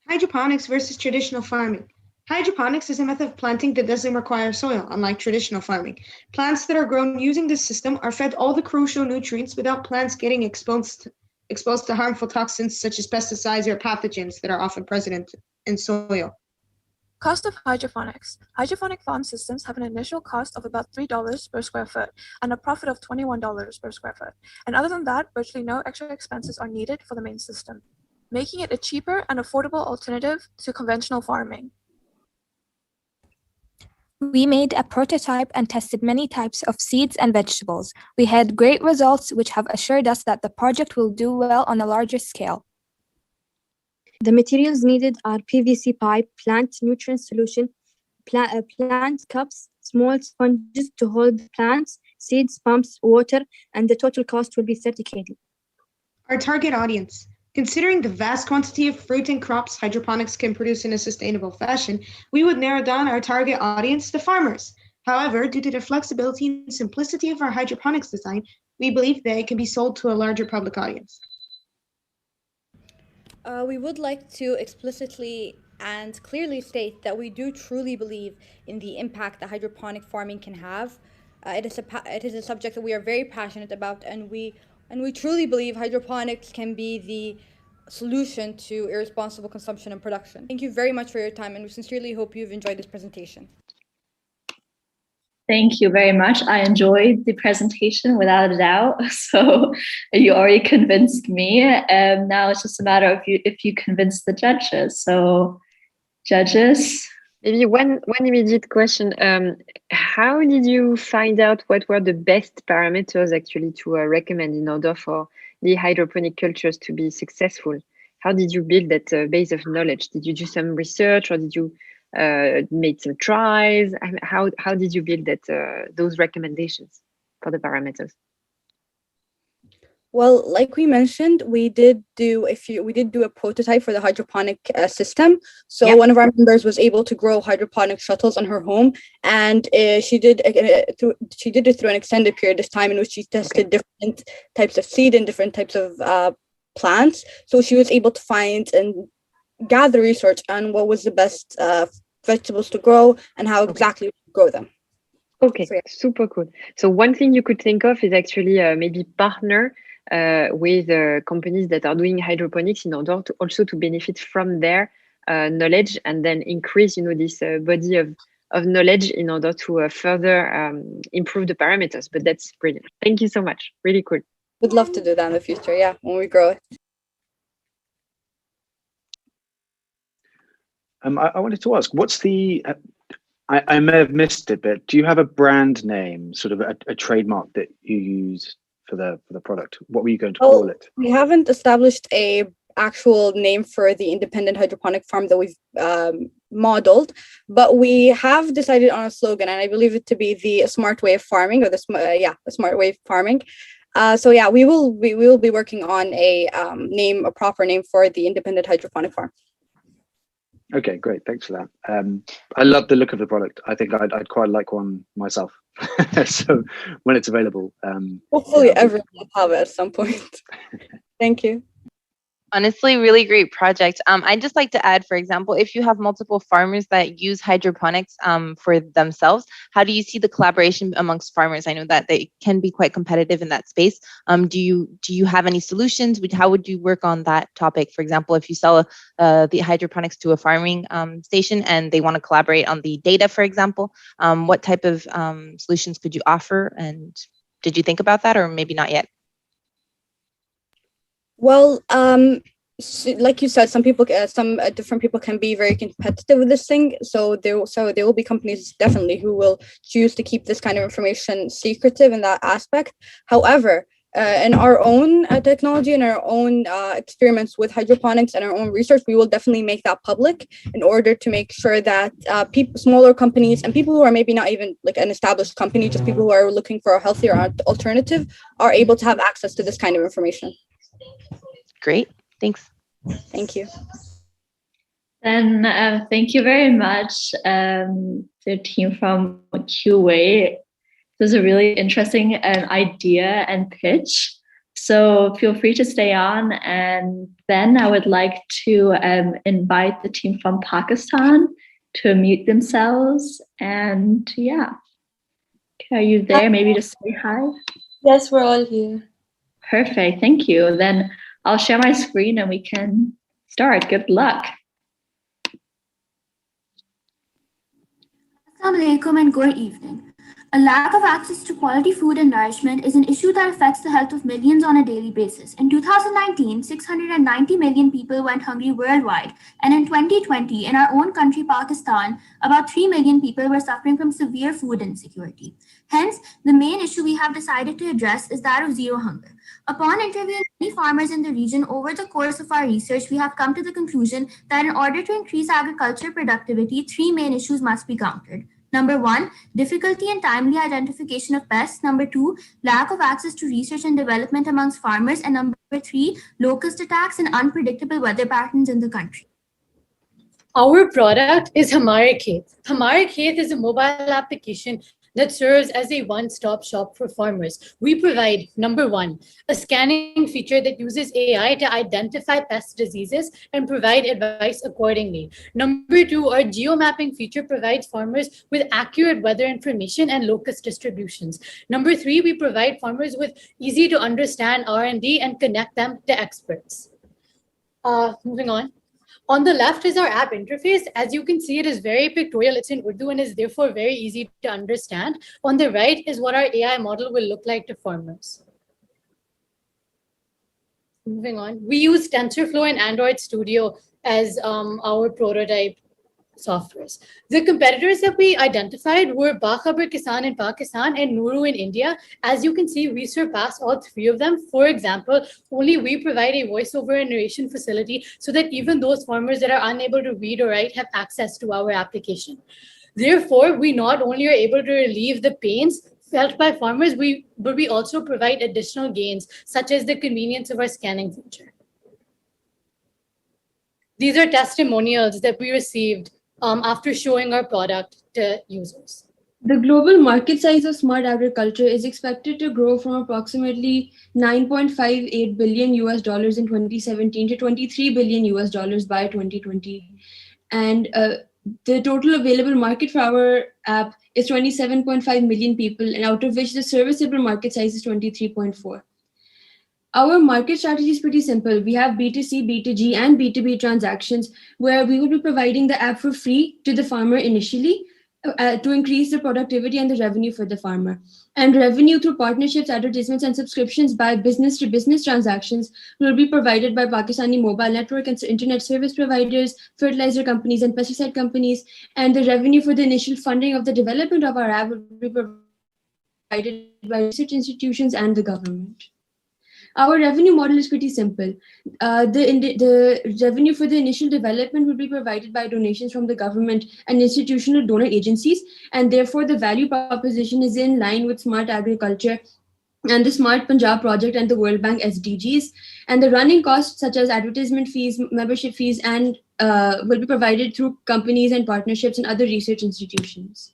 Hydroponics versus traditional farming. Hydroponics is a method of planting that doesn't require soil, unlike traditional farming. Plants that are grown using this system are fed all the crucial nutrients without plants getting exposed to harmful toxins such as pesticides or pathogens that are often present in soil. Cost of hydroponics. Hydroponic farm systems have an initial cost of about $3 per square foot and a profit of $21 per square foot. And other than that, virtually no extra expenses are needed for the main system, making it a cheaper and affordable alternative to conventional farming. We made a prototype and tested many types of seeds and vegetables. We had great results, which have assured us that the project will do well on a larger scale. The materials needed are PVC pipe, plant nutrient solution, plant cups, small sponges to hold plants, seeds, pumps, water, and the total cost will be 30 KD. Our target audience. Considering the vast quantity of fruit and crops hydroponics can produce in a sustainable fashion, we would narrow down our target audience to farmers. However, due to the flexibility and simplicity of our hydroponics design, we believe that it can be sold to a larger public audience. We would like to explicitly and clearly state that we do truly believe in the impact that hydroponic farming can have. It is a subject that we are very passionate about, and we truly believe hydroponics can be the solution to irresponsible consumption and production. Thank you very much for your time, and we sincerely hope you've enjoyed this presentation. Thank you very much. I enjoyed the presentation without a doubt. So you already convinced me. Now it's just a matter of if you convince the judges. So judges. Maybe one immediate question. How did you find out what were the best parameters actually to recommend in order for the hydroponic cultures to be successful? How did you build that base of knowledge? Did you do some research, or did you made some tries? How did you build that those recommendations for the parameters? Well, like we mentioned, we did do a prototype for the hydroponic system. So one of our members was able to grow hydroponic shuttles on her home, and she did it through an extended period of time in which she tested different types of seed and different types of plants. So she was able to find and gather research on what was the best vegetables to grow and how exactly to grow them. Okay, so, super cool. So one thing you could think of is actually maybe partner with companies that are doing hydroponics in order to also to benefit from their knowledge, and then increase, this body of knowledge in order to further improve the parameters. But that's brilliant. Thank you so much. Really cool. Would love to do that in the future. Yeah, when we grow it. I wanted to ask, what's the, I may have missed it, but do you have a brand name, sort of a trademark that you use for the product? What were you going to call it? We haven't established a actual name for the independent hydroponic farm that we've modeled, but we have decided on a slogan, and I believe it to be the smart way of farming, or the smart way of farming. So yeah, we will be working on a proper name for the independent hydroponic farm. Okay, great. Thanks for that. I love the look of the product. I think I'd quite like one myself. So when it's available, hopefully everyone will have it at some point. Thank you. Honestly, really great project. I'd just like to add, for example, if you have multiple farmers that use hydroponics for themselves, how do you see the collaboration amongst farmers? I know that they can be quite competitive in that space. Do you have any solutions? How would you work on that topic? For example, if you sell the hydroponics to a farming station and they want to collaborate on the data, for example, what type of solutions could you offer? And did you think about that, or maybe not yet? Well, like you said, some different people can be very competitive with this thing. So there will be companies definitely who will choose to keep this kind of information secretive in that aspect. However, in our own technology and our own experiments with hydroponics and our own research, we will definitely make that public in order to make sure that smaller companies and people who are maybe not even like an established company, just people who are looking for a healthier alternative, are able to have access to this kind of information. Great, thanks. Thank you. Then thank you very much, the team from Kuwait. This is a really interesting idea and pitch. So feel free to stay on. And then I would like to invite the team from Pakistan to unmute themselves. And yeah, are you there? Maybe just say hi. Yes, we're all here. Perfect, thank you. Then I'll share my screen and we can start. Good luck. Assalamu alaikum and good evening. A lack of access to quality food and nourishment is an issue that affects the health of millions on a daily basis. In 2019, 690 million people went hungry worldwide. And in 2020, in our own country, Pakistan, about 3 million people were suffering from severe food insecurity. Hence, the main issue we have decided to address is that of zero hunger. Upon interviewing many farmers in the region over the course of our research, we have come to the conclusion that in order to increase agriculture productivity, 3 main issues must be countered. Number 1, difficulty in timely identification of pests. Number 2, lack of access to research and development amongst farmers. And number 3, locust attacks and unpredictable weather patterns in the country. Our product is Humaray Khayt. Humaray Khayt is a mobile application that serves as a one-stop shop for farmers. We provide, number 1, a scanning feature that uses AI to identify pest diseases and provide advice accordingly. Number 2, our geomapping feature provides farmers with accurate weather information and locust distributions. Number 3, we provide farmers with easy to understand R&D and connect them to experts. Moving on. On the left is our app interface. As you can see, it is very pictorial. It's in Urdu and is therefore very easy to understand. On the right is what our AI model will look like to farmers. Moving on, we use TensorFlow and Android Studio as our prototype softwares. The competitors that we identified were Bakhabar Kisan in Pakistan and Nuru in India. As you can see, we surpass all 3 of them. For example, only we provide a voiceover and narration facility so that even those farmers that are unable to read or write have access to our application. Therefore, we not only are able to relieve the pains felt by farmers, but we also provide additional gains, such as the convenience of our scanning feature. These are testimonials that we received after showing our product to users. The global market size of smart agriculture is expected to grow from approximately $9.58 billion in 2017 to $23 billion by 2020. And the total available market for our app is 27.5 million people, and out of which the serviceable market size is 23.4. Our market strategy is pretty simple. We have B2C, B2G, and B2B transactions where we will be providing the app for free to the farmer initially to increase the productivity and the revenue for the farmer. And revenue through partnerships, advertisements, and subscriptions by business-to-business transactions will be provided by Pakistani mobile network and internet service providers, fertilizer companies, and pesticide companies. And the revenue for the initial funding of the development of our app will be provided by research institutions and the government. Our revenue model is pretty simple. The revenue for the initial development will be provided by donations from the government and institutional donor agencies, and therefore the value proposition is in line with smart agriculture and the Smart Punjab project and the World Bank SDGs. And the running costs such as advertisement fees, membership fees, and will be provided through companies and partnerships and other research institutions.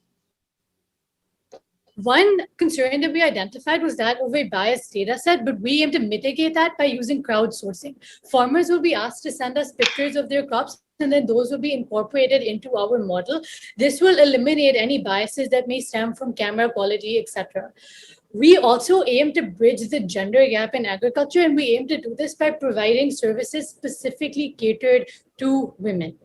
One concern that we identified was that of a biased data set, but we aim to mitigate that by using crowdsourcing. Farmers will be asked to send us pictures of their crops, and then those will be incorporated into our model. This will eliminate any biases that may stem from camera quality, etc. We also aim to bridge the gender gap in agriculture, and we aim to do this by providing services specifically catered to women.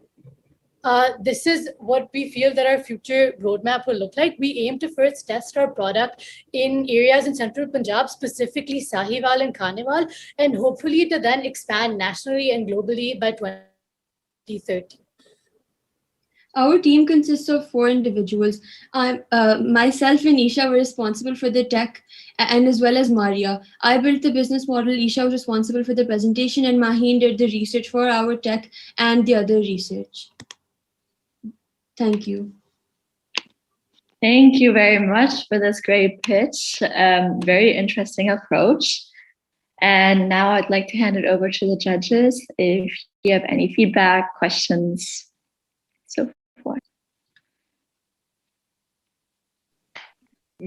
This is what we feel that our future roadmap will look like. We aim to first test our product in areas in central Punjab, specifically Sahiwal and Khanewal, and hopefully to then expand nationally and globally by 2030. Our team consists of 4 individuals. Myself and Isha were responsible for the tech, and as well as Maria. I built the business model, Isha was responsible for the presentation, and Maheen did the research for our tech and the other research. Thank you. Thank you very much for this great pitch. Very interesting approach. And now I'd like to hand it over to the judges if you have any feedback, questions, so forth.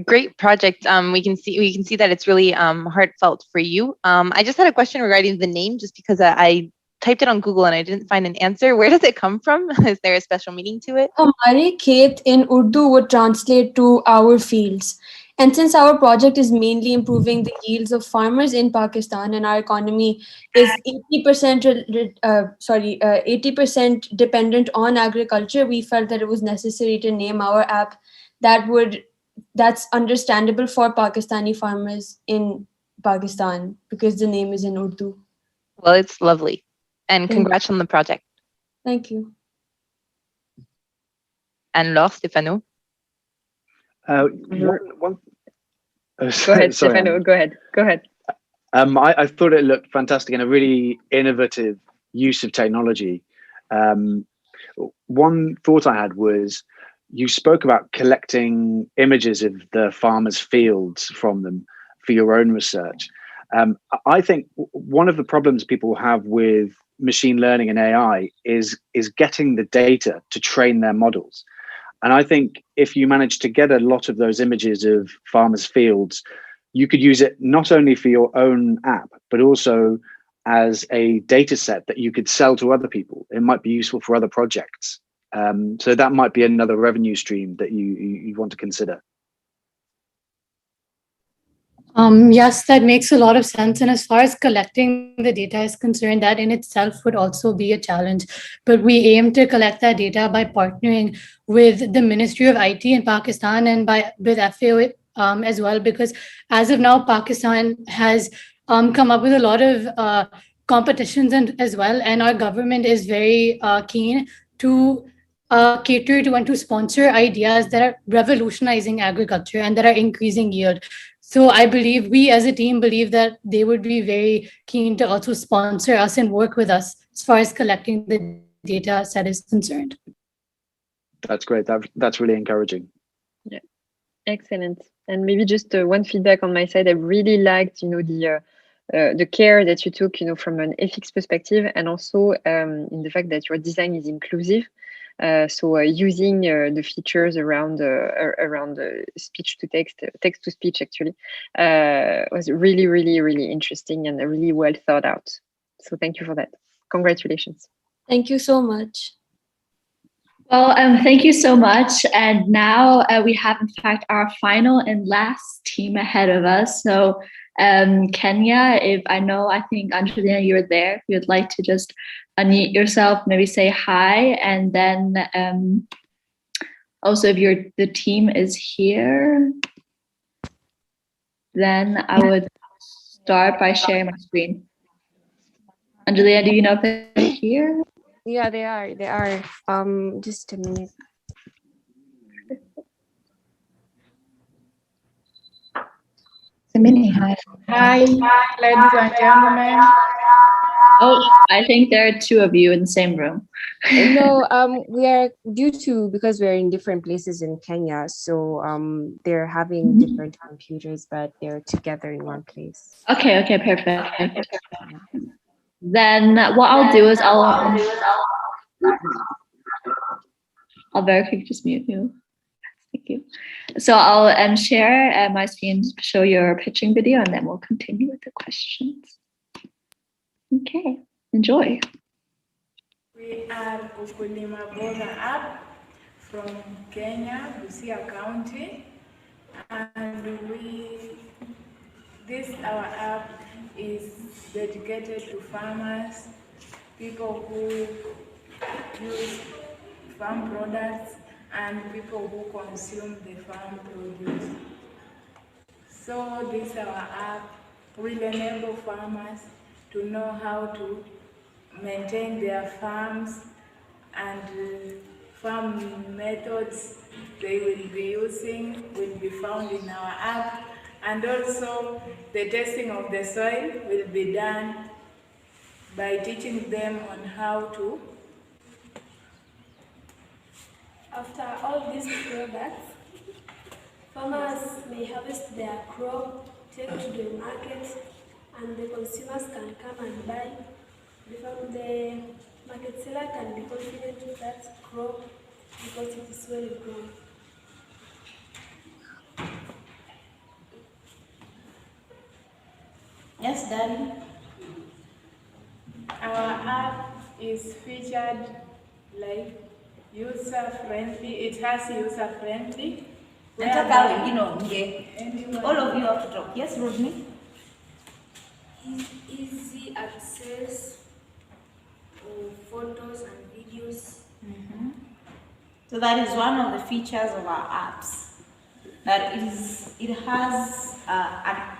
Great project. We can see that it's really heartfelt for you. I just had a question regarding the name, just because I typed it on Google and I didn't find an answer. Where does it come from? Is there a special meaning to it? Humaray Khayt in Urdu would translate to our fields. And since our project is mainly improving the yields of farmers in Pakistan, and our economy is 80% dependent on agriculture, we felt that it was necessary to name our app that's understandable for Pakistani farmers in Pakistan, because the name is in Urdu. Well, it's lovely. And congrats on the project. Thank you. And Laure, Stefano? Go ahead, Stefano. Go ahead. I thought it looked fantastic and a really innovative use of technology. One thought I had was, you spoke about collecting images of the farmers' fields from them for your own research. I think one of the problems people have with machine learning and AI is getting the data to train their models. And I think if you manage to get a lot of those images of farmers' fields, you could use it not only for your own app, but also as a data set that you could sell to other people. It might be useful for other projects. So that might be another revenue stream that you want to consider. Yes, that makes a lot of sense. And as far as collecting the data is concerned, that in itself would also be a challenge. But we aim to collect that data by partnering with the Ministry of IT in Pakistan and with FAO as well, because as of now, Pakistan has come up with a lot of competitions as well. And our government is very keen to cater to and to sponsor ideas that are revolutionizing agriculture and that are increasing yield. So I believe we as a team believe that they would be very keen to also sponsor us and work with us as far as collecting the data set is concerned. That's great. That's really encouraging. Yeah, excellent. And maybe just one feedback on my side. I really liked, the care that you took, from an ethics perspective, and also in the fact that your design is inclusive. So using the features around speech to text, text to speech actually, was really, really, really interesting and really well thought out. So thank you for that. Congratulations. Thank you so much. Well, thank you so much. And now we have, in fact, our final and last team ahead of us. So Kenya, I think Angelina, you're there. If you'd like to just unmute yourself, maybe say hi, and then also if the team is here, then I would start by sharing my screen. Angelina, do you know if they're here? Yeah, they are. They are. Just a minute. Hi, ladies and gentlemen. Oh, I think there are two of you in the same room. No, we are because we're in different places in Kenya, so they're having different computers, but they're together in one place. Okay, perfect. Then what I'll do is I'll very quickly just mute you. Thank you. So I'll share my screen, show your pitching video, and then we'll continue with the questions. Okay, enjoy. We are Ukulima Bora app from Kenya, Busia County, and our app is dedicated to farmers, people who use farm products, and people who consume the farm produce. So our app will enable farmers to know how to maintain their farms and farm methods they will be using will be found in our app, and also the testing of the soil will be done by teaching them on how to. After all these products, farmers may harvest their crop, take to the market, and the consumers can come and buy. The market seller can be confident with that crop because it is well grown. Yes, Daddy. Our app is featured like user-friendly. It has user-friendly. All of you have to talk. Yes, Rodney? Easy access of photos and videos. So that is one of the features of our apps. That it has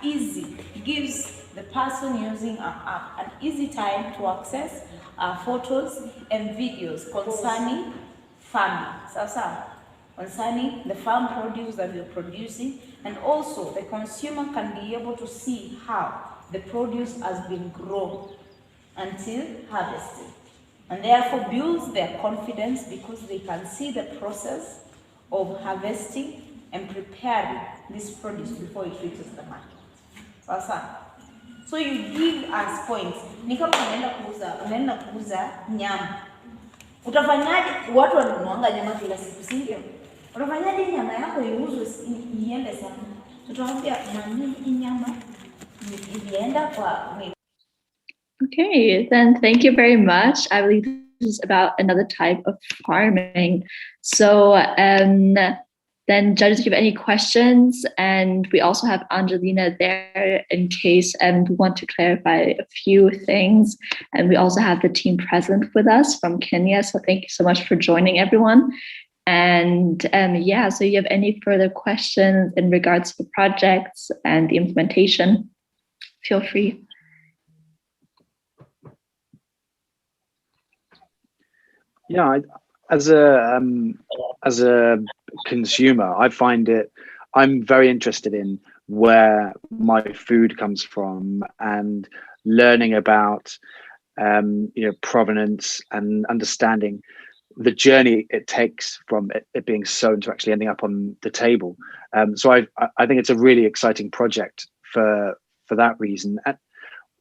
it gives the person using our app an easy time to access photos and videos concerning farming. Concerning the farm produce that we're producing, and also the consumer can be able to see how the produce has been grown until harvested, and therefore builds their confidence because they can see the process of harvesting and preparing this produce before it reaches the market. So you give us points. Ni kama unaenda kuuza nyama. Utafanyaje? Watu wananuanga nyama kila siku, si ndio? Utafanyaje nyama yako iuzwe iende sana? Tutawaambia nani nyama ilienda kwa. Okay, then thank you very much. I believe this is about another type of farming. So then judges, if you have any questions, and we also have Angelina there in case we want to clarify a few things. And we also have the team present with us from Kenya. So thank you so much for joining, everyone. And yeah, so you have any further questions in regards to the projects and the implementation, feel free. Yeah, as a consumer, I find I'm very interested in where my food comes from and learning about provenance and understanding the journey it takes from it being sown to actually ending up on the table. So I think it's a really exciting project for that reason. And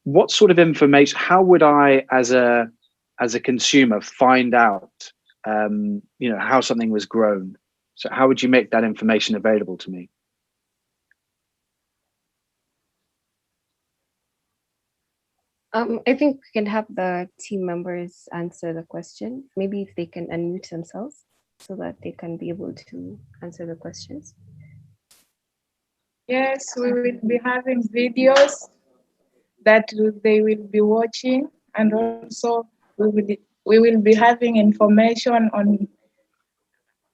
what sort of information? How would I, as a consumer, find out how something was grown? So how would you make that information available to me? I think we can have the team members answer the question. Maybe if they can unmute themselves so that they can be able to answer the questions. Yes, we will be having videos that they will be watching, and also we will be having information on,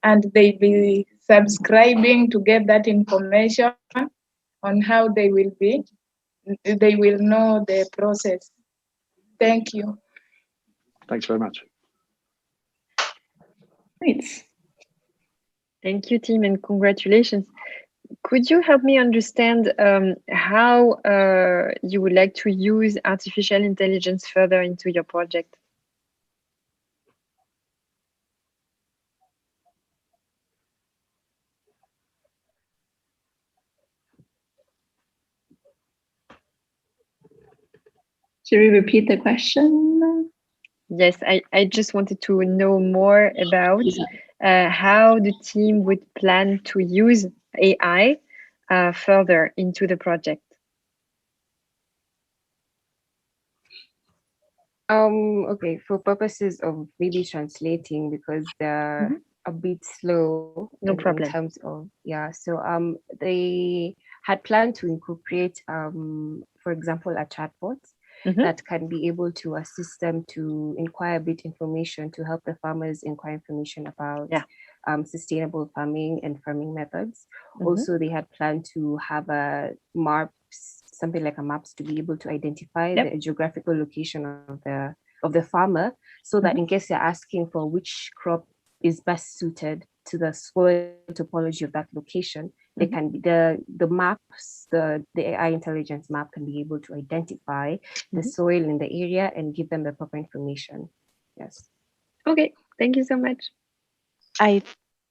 and they'll be subscribing to get that information on how they will know the process. Thank you. Thanks very much. Great. Thank you, team, and congratulations. could you help me understand how you would like to use artificial intelligence further into your project? Should we repeat the question? Yes, I just wanted to know more about how the team would plan to use AI further into the project. Okay, for purposes of maybe translating, because they're a bit slow No problem. in terms of, yeah. So they had planned to incorporate, for example, a chatbot that can be able to assist them to inquire a bit information, to help the farmers inquire information about sustainable farming and farming methods. Also, they had planned to have a maps, something like a maps, to be able to identify the geographical location of the farmer, so that in case they're asking for which crop is best suited to the soil topology of that location, they can be the maps, the AI intelligence map can be able to identify the soil in the area and give them the proper information. Yes. Okay, thank you so much.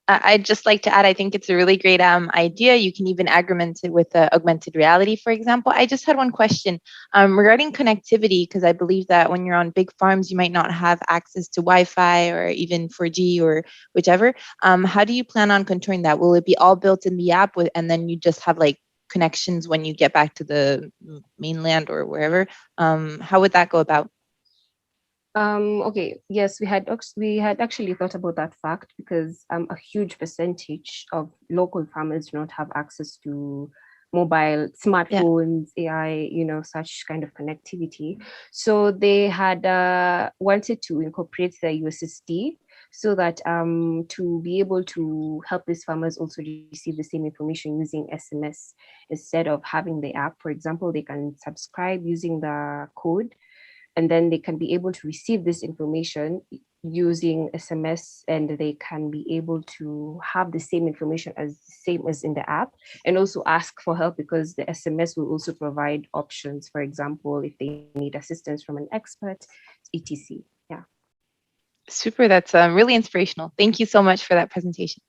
I'd just like to add, I think it's a really great idea. You can even augment it with augmented reality, for example. I just had one question regarding connectivity, because I believe that when you're on big farms, you might not have access to Wi-Fi or even 4G or whichever. How do you plan on contouring that? Will it be all built in the app and then you just have like connections when you get back to the mainland or wherever? How would that go about? Okay, yes, we had actually thought about that fact, because a huge percentage of local farmers do not have access to mobile smartphones, AI, such kind of connectivity. So they had wanted to incorporate the USSD, so that to be able to help these farmers also receive the same information using SMS instead of having the app. For example, they can subscribe using the code, and then they can be able to receive this information using SMS, and they can be able to have the same information as in the app, and also ask for help, because the SMS will also provide options, for example, if they need assistance from an expert, etc. Yeah. Super, that's really inspirational. Thank you so much for that presentation.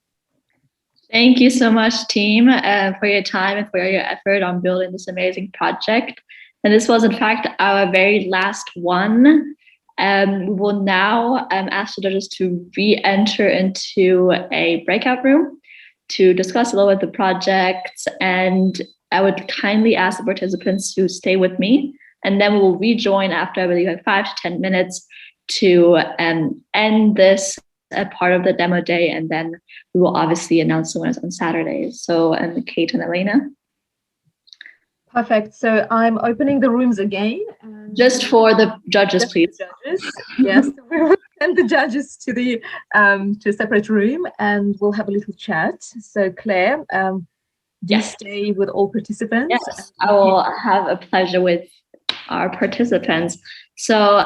Thank you so much, team, for your time and for your effort on building this amazing project. And this was, in fact, our very last one. We will now ask the judges to re-enter into a breakout room to discuss a little bit the project. And I would kindly ask the participants to stay with me. And then we will rejoin after, I believe, 5 to 10 minutes to end this part of the demo day. And then we will obviously announce the winners on Saturday. So, Khayt and Elena. Perfect. So I'm opening the rooms again. Just for the judges, please. The judges. Yes, we will send the judges to a separate room, and we'll have a little chat. So Claire, do stay with all participants. Yes, I will have a pleasure with our participants. So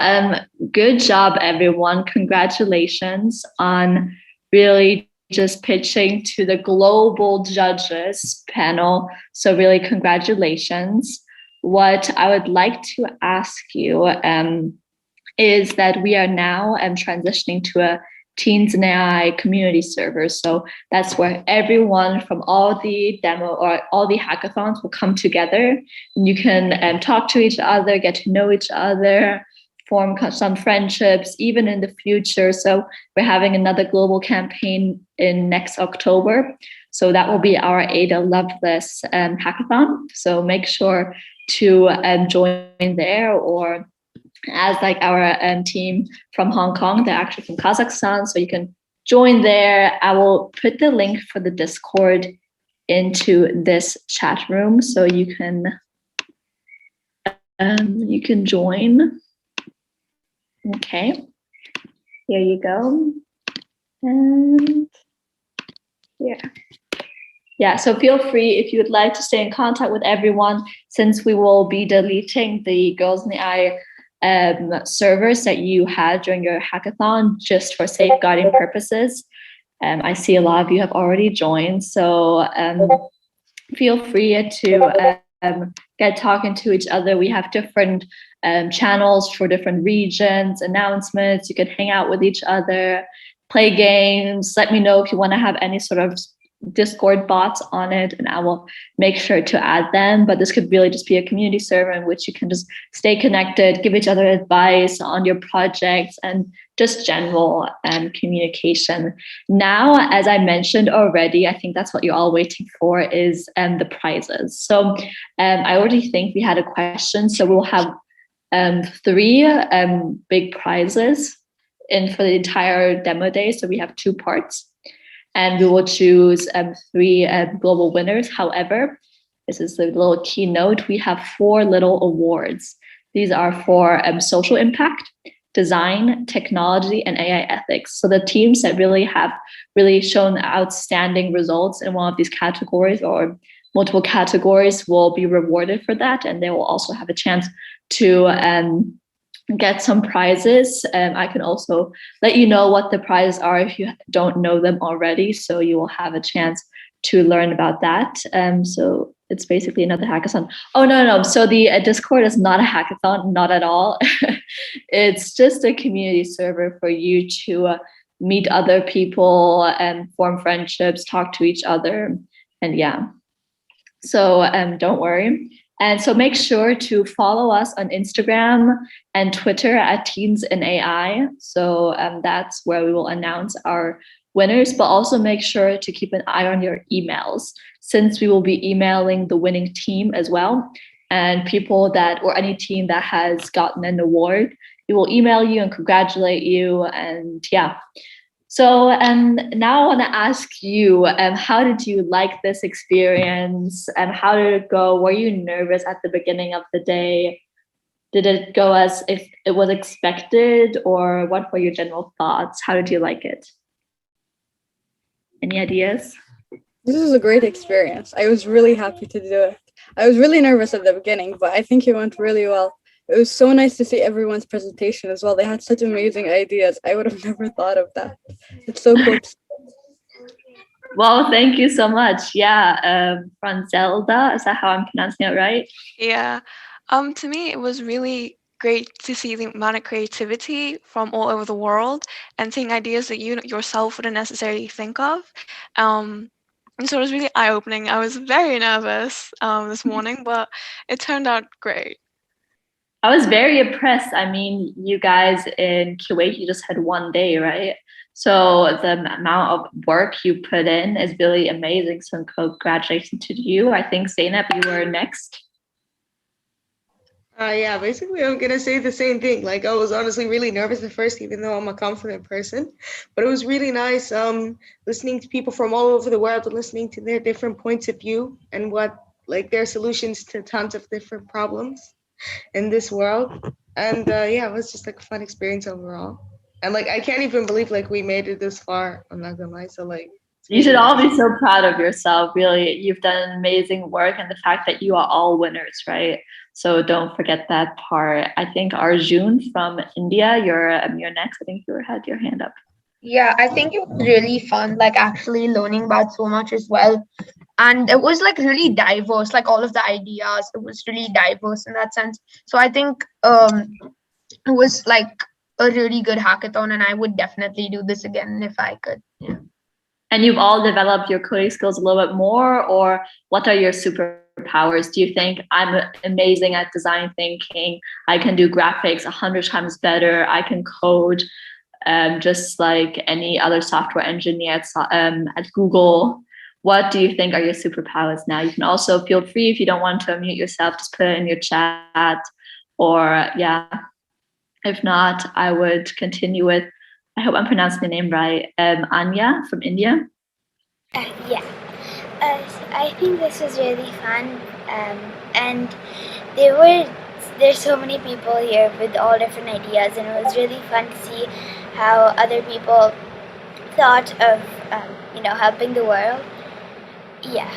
good job, everyone. Congratulations on really just pitching to the global judges panel. So really congratulations. What I would like to ask you is that we are now transitioning to a Teens and AI community server. So that's where everyone from all the demo or all the hackathons will come together, and you can talk to each other, get to know each other, form some friendships, even in the future. So we're having another global campaign in next October. So that will be our Ada Lovelace hackathon. So make sure to join there, or as like our team from Hong Kong, they're actually from Kazakhstan. So you can join there. I will put the link for the Discord into this chat room, so you can join. Okay, here you go. And yeah, so feel free if you would like to stay in contact with everyone, since we will be deleting the Girls in the Eye servers that you had during your hackathon just for safeguarding purposes. I see a lot of you have already joined, so feel free to get talking to each other. We have different channels for different regions, announcements. You can hang out with each other, play games. Let me know if you want to have any sort of Discord bots on it, and I will make sure to add them. But this could really just be a community server in which you can just stay connected, give each other advice on your projects, and just general communication. Now, as I mentioned already, I think that's what you're all waiting for is the prizes. So I already think we had a question. So we'll have 3 big prizes for the entire demo day. So we have 2 parts. And we will choose 3 global winners. However, this is the little keynote. We have 4 little awards. These are for social impact, design, technology, and AI ethics. So the teams that really have shown outstanding results in one of these categories or multiple categories will be rewarded for that. And they will also have a chance to get some prizes. I can also let you know what the prizes are if you don't know them already. So you will have a chance to learn about that. So it's basically another hackathon. Oh, no. So the Discord is not a hackathon, not at all. It's just a community server for you to meet other people and form friendships, talk to each other. And yeah, so don't worry. And so make sure to follow us on Instagram and Twitter at Teens in AI. So that's where we will announce our winners, but also make sure to keep an eye on your emails, since we will be emailing the winning team as well. And people that, or any team that has gotten an award, we will email you and congratulate you. And yeah. So now I want to ask you, how did you like this experience? And how did it go? Were you nervous at the beginning of the day? Did it go as if it was expected, or what were your general thoughts? How did you like it? Any ideas? This is a great experience. I was really happy to do it. I was really nervous at the beginning, but I think it went really well. It was so nice to see everyone's presentation as well. They had such amazing ideas. I would have never thought of that. It's so cool. Well, thank you so much. Yeah, Franzelda, is that how I'm pronouncing it right? Yeah. To me, it was really great to see the amount of creativity from all over the world and seeing ideas that you yourself wouldn't necessarily think of. And so it was really eye-opening. I was very nervous this morning, but it turned out great. I was very impressed. I mean, you guys in Kuwait, you just had 1 day, right? So the amount of work you put in is really amazing. So congratulations to you. I think Zainab, you were next. Yeah, basically I'm gonna say the same thing. Like, I was honestly really nervous at first, even though I'm a confident person. But it was really nice listening to people from all over the world and listening to their different points of view and what their solutions to tons of different problems in this world. And yeah, it was just a fun experience overall. And I can't even believe we made it this far. I'm not gonna lie. So you should all be so proud of yourself. Really, you've done amazing work, and the fact that you are all winners, right? So don't forget that part. I think Arjun from India, you're next. I think you had your hand up. Yeah, I think it was really fun, actually learning about so much as well. And it was really diverse, all of the ideas, it was really diverse in that sense. So I think it was a really good hackathon, and I would definitely do this again if I could. Yeah. And you've all developed your coding skills a little bit more, or what are your superpowers? Do you think I'm amazing at design thinking? I can do graphics 100 times better. I can code just like any other software engineer at Google. What do you think are your superpowers now? You can also feel free, if you don't want to unmute yourself, just put it in your chat, or yeah. If not, I would continue with, I hope I'm pronouncing the name right, Anya from India. Yeah, I think this was really fun, and there's so many people here with all different ideas, and it was really fun to see how other people thought of helping the world. Yeah,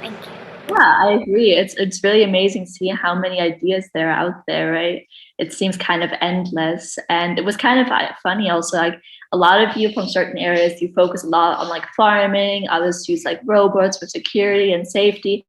thank you. Yeah, I agree. It's really amazing seeing how many ideas there are out there, right? It seems kind of endless. And it was kind of funny also, a lot of you from certain areas, you focus a lot on farming, others use robots for security and safety.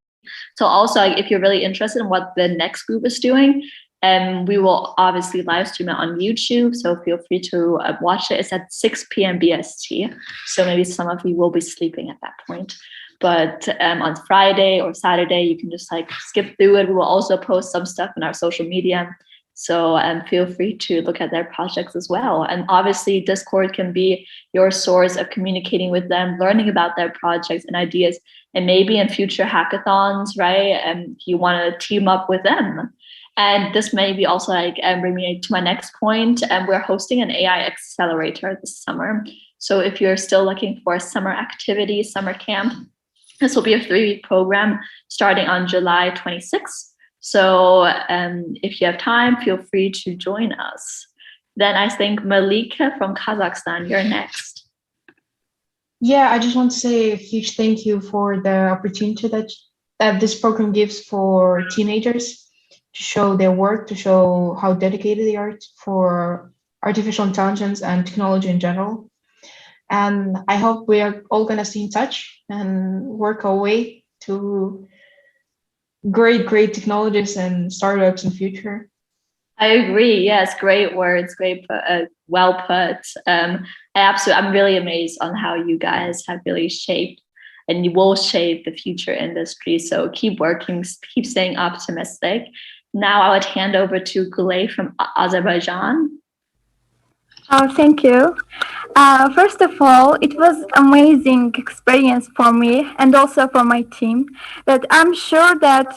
So also, like, if you're really interested in what the next group is doing, we will obviously live stream it on YouTube. So feel free to watch it. It's at 6 p.m. BST. So maybe some of you will be sleeping at that point. But on Friday or Saturday, you can just like skip through it. We will also post some stuff in our social media. So feel free to look at their projects as well. And obviously Discord can be your source of communicating with them, learning about their projects and ideas, and maybe in future hackathons, right? And you want to team up with them. And this may be also like bring me to my next point. And we're hosting an AI accelerator this summer. So if you're still looking for a summer activity, summer camp, this will be a 3-week program starting on July 26th. So if you have time, feel free to join us. Then I think Malika from Kazakhstan, you're next. Yeah, I just want to say a huge thank you for the opportunity that this program gives for teenagers to show their work, to show how dedicated they are for artificial intelligence and technology in general. And I hope we are all going to stay in touch and work our way to great technologies and startups in the future. I agree. Yes, great words, great, well put. I'm really amazed on how you guys have really shaped and you will shape the future industry. So keep working, keep staying optimistic. Now I would hand over to Gulay from Azerbaijan. Thank you. First of all, it was amazing experience for me and also for my team. That I'm sure that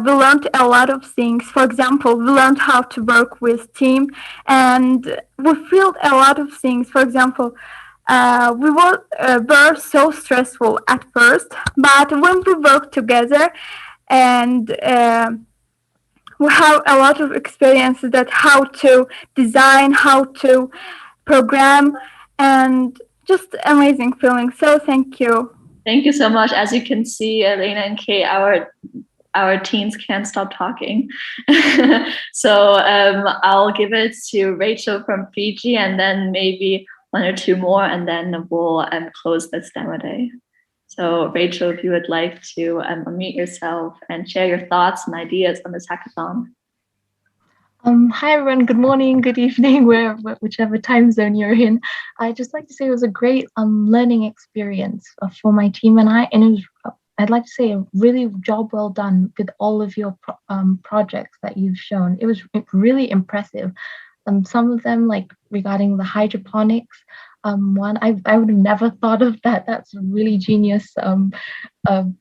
we learned a lot of things. For example, we learned how to work with team, and we felt a lot of things. For example, we were so stressful at first, but when we worked together and we have a lot of experience that how to design, how to program, and just amazing feeling. So thank you. Thank you so much. As you can see, Elena and Kay, our teens can't stop talking. So I'll give it to Rachel from Fiji, and then maybe 1 or 2 more, and then we'll close this demo day. So Rachel, if you would like to unmute yourself and share your thoughts and ideas on this hackathon. Hi everyone, good morning, good evening, whichever time zone you're in. I'd just like to say it was a great learning experience for my team and I, and it was, I'd like to say a really job well done with all of your projects that you've shown. It was really impressive. Some of them, like regarding the hydroponics, one, I would have never thought of that. That's a really genius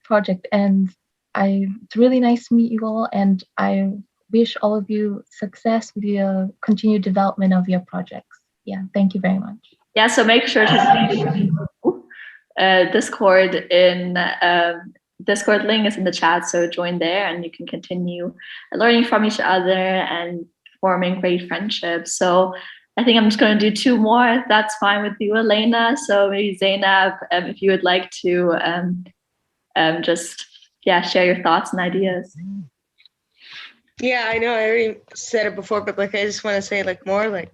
project, and it's really nice to meet you all, and I wish all of you success with your continued development of your projects. Yeah, thank you very much. Yeah, so make sure to Discord Discord link is in the chat, so join there and you can continue learning from each other and forming great friendships. So I think I'm just going to do 2 more, if that's fine with you, Elena. So maybe Zainab, if you would like to just share your thoughts and ideas. Yeah, I know I already said it before, but like I just want to say like more like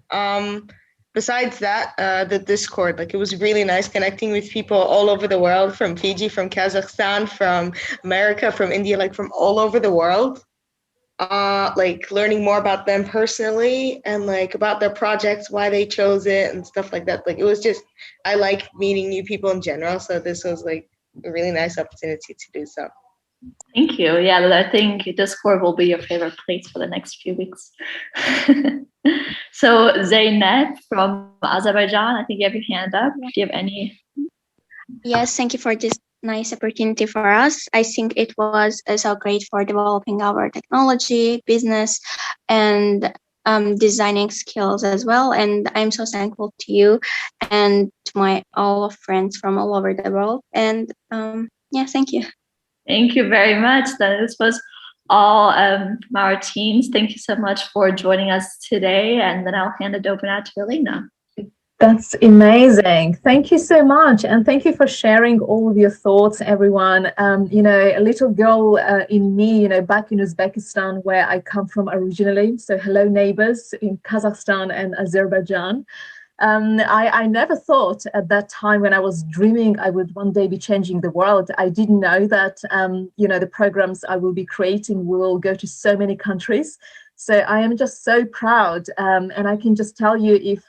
besides that, the Discord, like it was really nice connecting with people all over the world, from Fiji, from Kazakhstan, from America, from India, like from all over the world. Like learning more about them personally and like about their projects, why they chose it and stuff like that. Like it was just, I like meeting new people in general. So this was like a really nice opportunity to do so. Thank you. Yeah, I think Discord will be your favorite place for the next few weeks. So Zainab from Azerbaijan, I think you have your hand up. Do you have any? Yes, thank you for this nice opportunity for us. I think it was so great for developing our technology, business, and designing skills as well. And I'm so thankful to you and to my all of friends from all over the world. And yeah, thank you. Thank you very much. This was all from our teams. Thank you so much for joining us today. And then I'll hand it over now to Elena. That's amazing. Thank you so much. And thank you for sharing all of your thoughts, everyone. You know, a little girl in me, you know, back in Uzbekistan, where I come from originally. So hello, neighbors in Kazakhstan and Azerbaijan. I never thought at that time when I was dreaming I would one day be changing the world. I didn't know that, the programs I will be creating will go to so many countries. So I am just so proud. And I can just tell you, if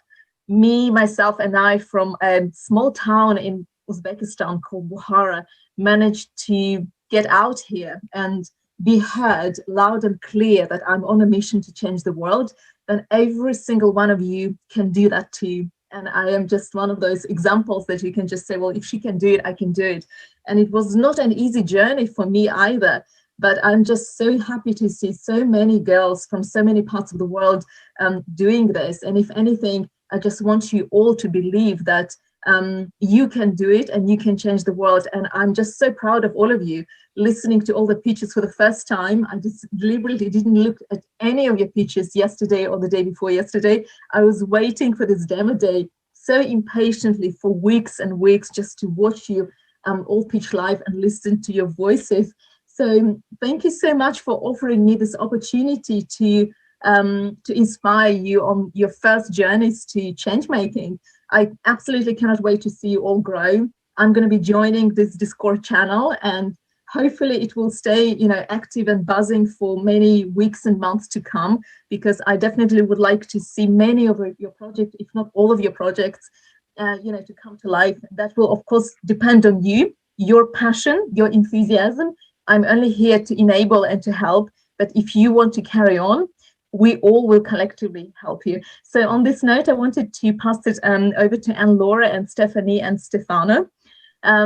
me, myself, and I from a small town in Uzbekistan called Bukhara managed to get out here and be heard loud and clear that I'm on a mission to change the world, then every single one of you can do that too. And I am just one of those examples that you can just say, well, if she can do it, I can do it. And it was not an easy journey for me either, but I'm just so happy to see so many girls from so many parts of the world doing this. And if anything, I just want you all to believe that you can do it and you can change the world. And I'm just so proud of all of you. Listening to all the pitches for the first time, I just deliberately didn't look at any of your pitches yesterday or the day before yesterday. I was waiting for this demo day so impatiently for weeks and weeks just to watch you all pitch live and listen to your voices. So thank you so much for offering me this opportunity to inspire you on your first journeys to change making. I absolutely cannot wait to see you all grow. I'm going to be joining this Discord channel, and hopefully it will stay, active and buzzing for many weeks and months to come, because I definitely would like to see many of your projects, if not all of your projects, to come to life. That will, of course, depend on you, your passion, your enthusiasm. I'm only here to enable and to help, but if you want to carry on, we all will collectively help you. So on this note, I wanted to pass it over to Anne-Laura and Stephanie and Stefano,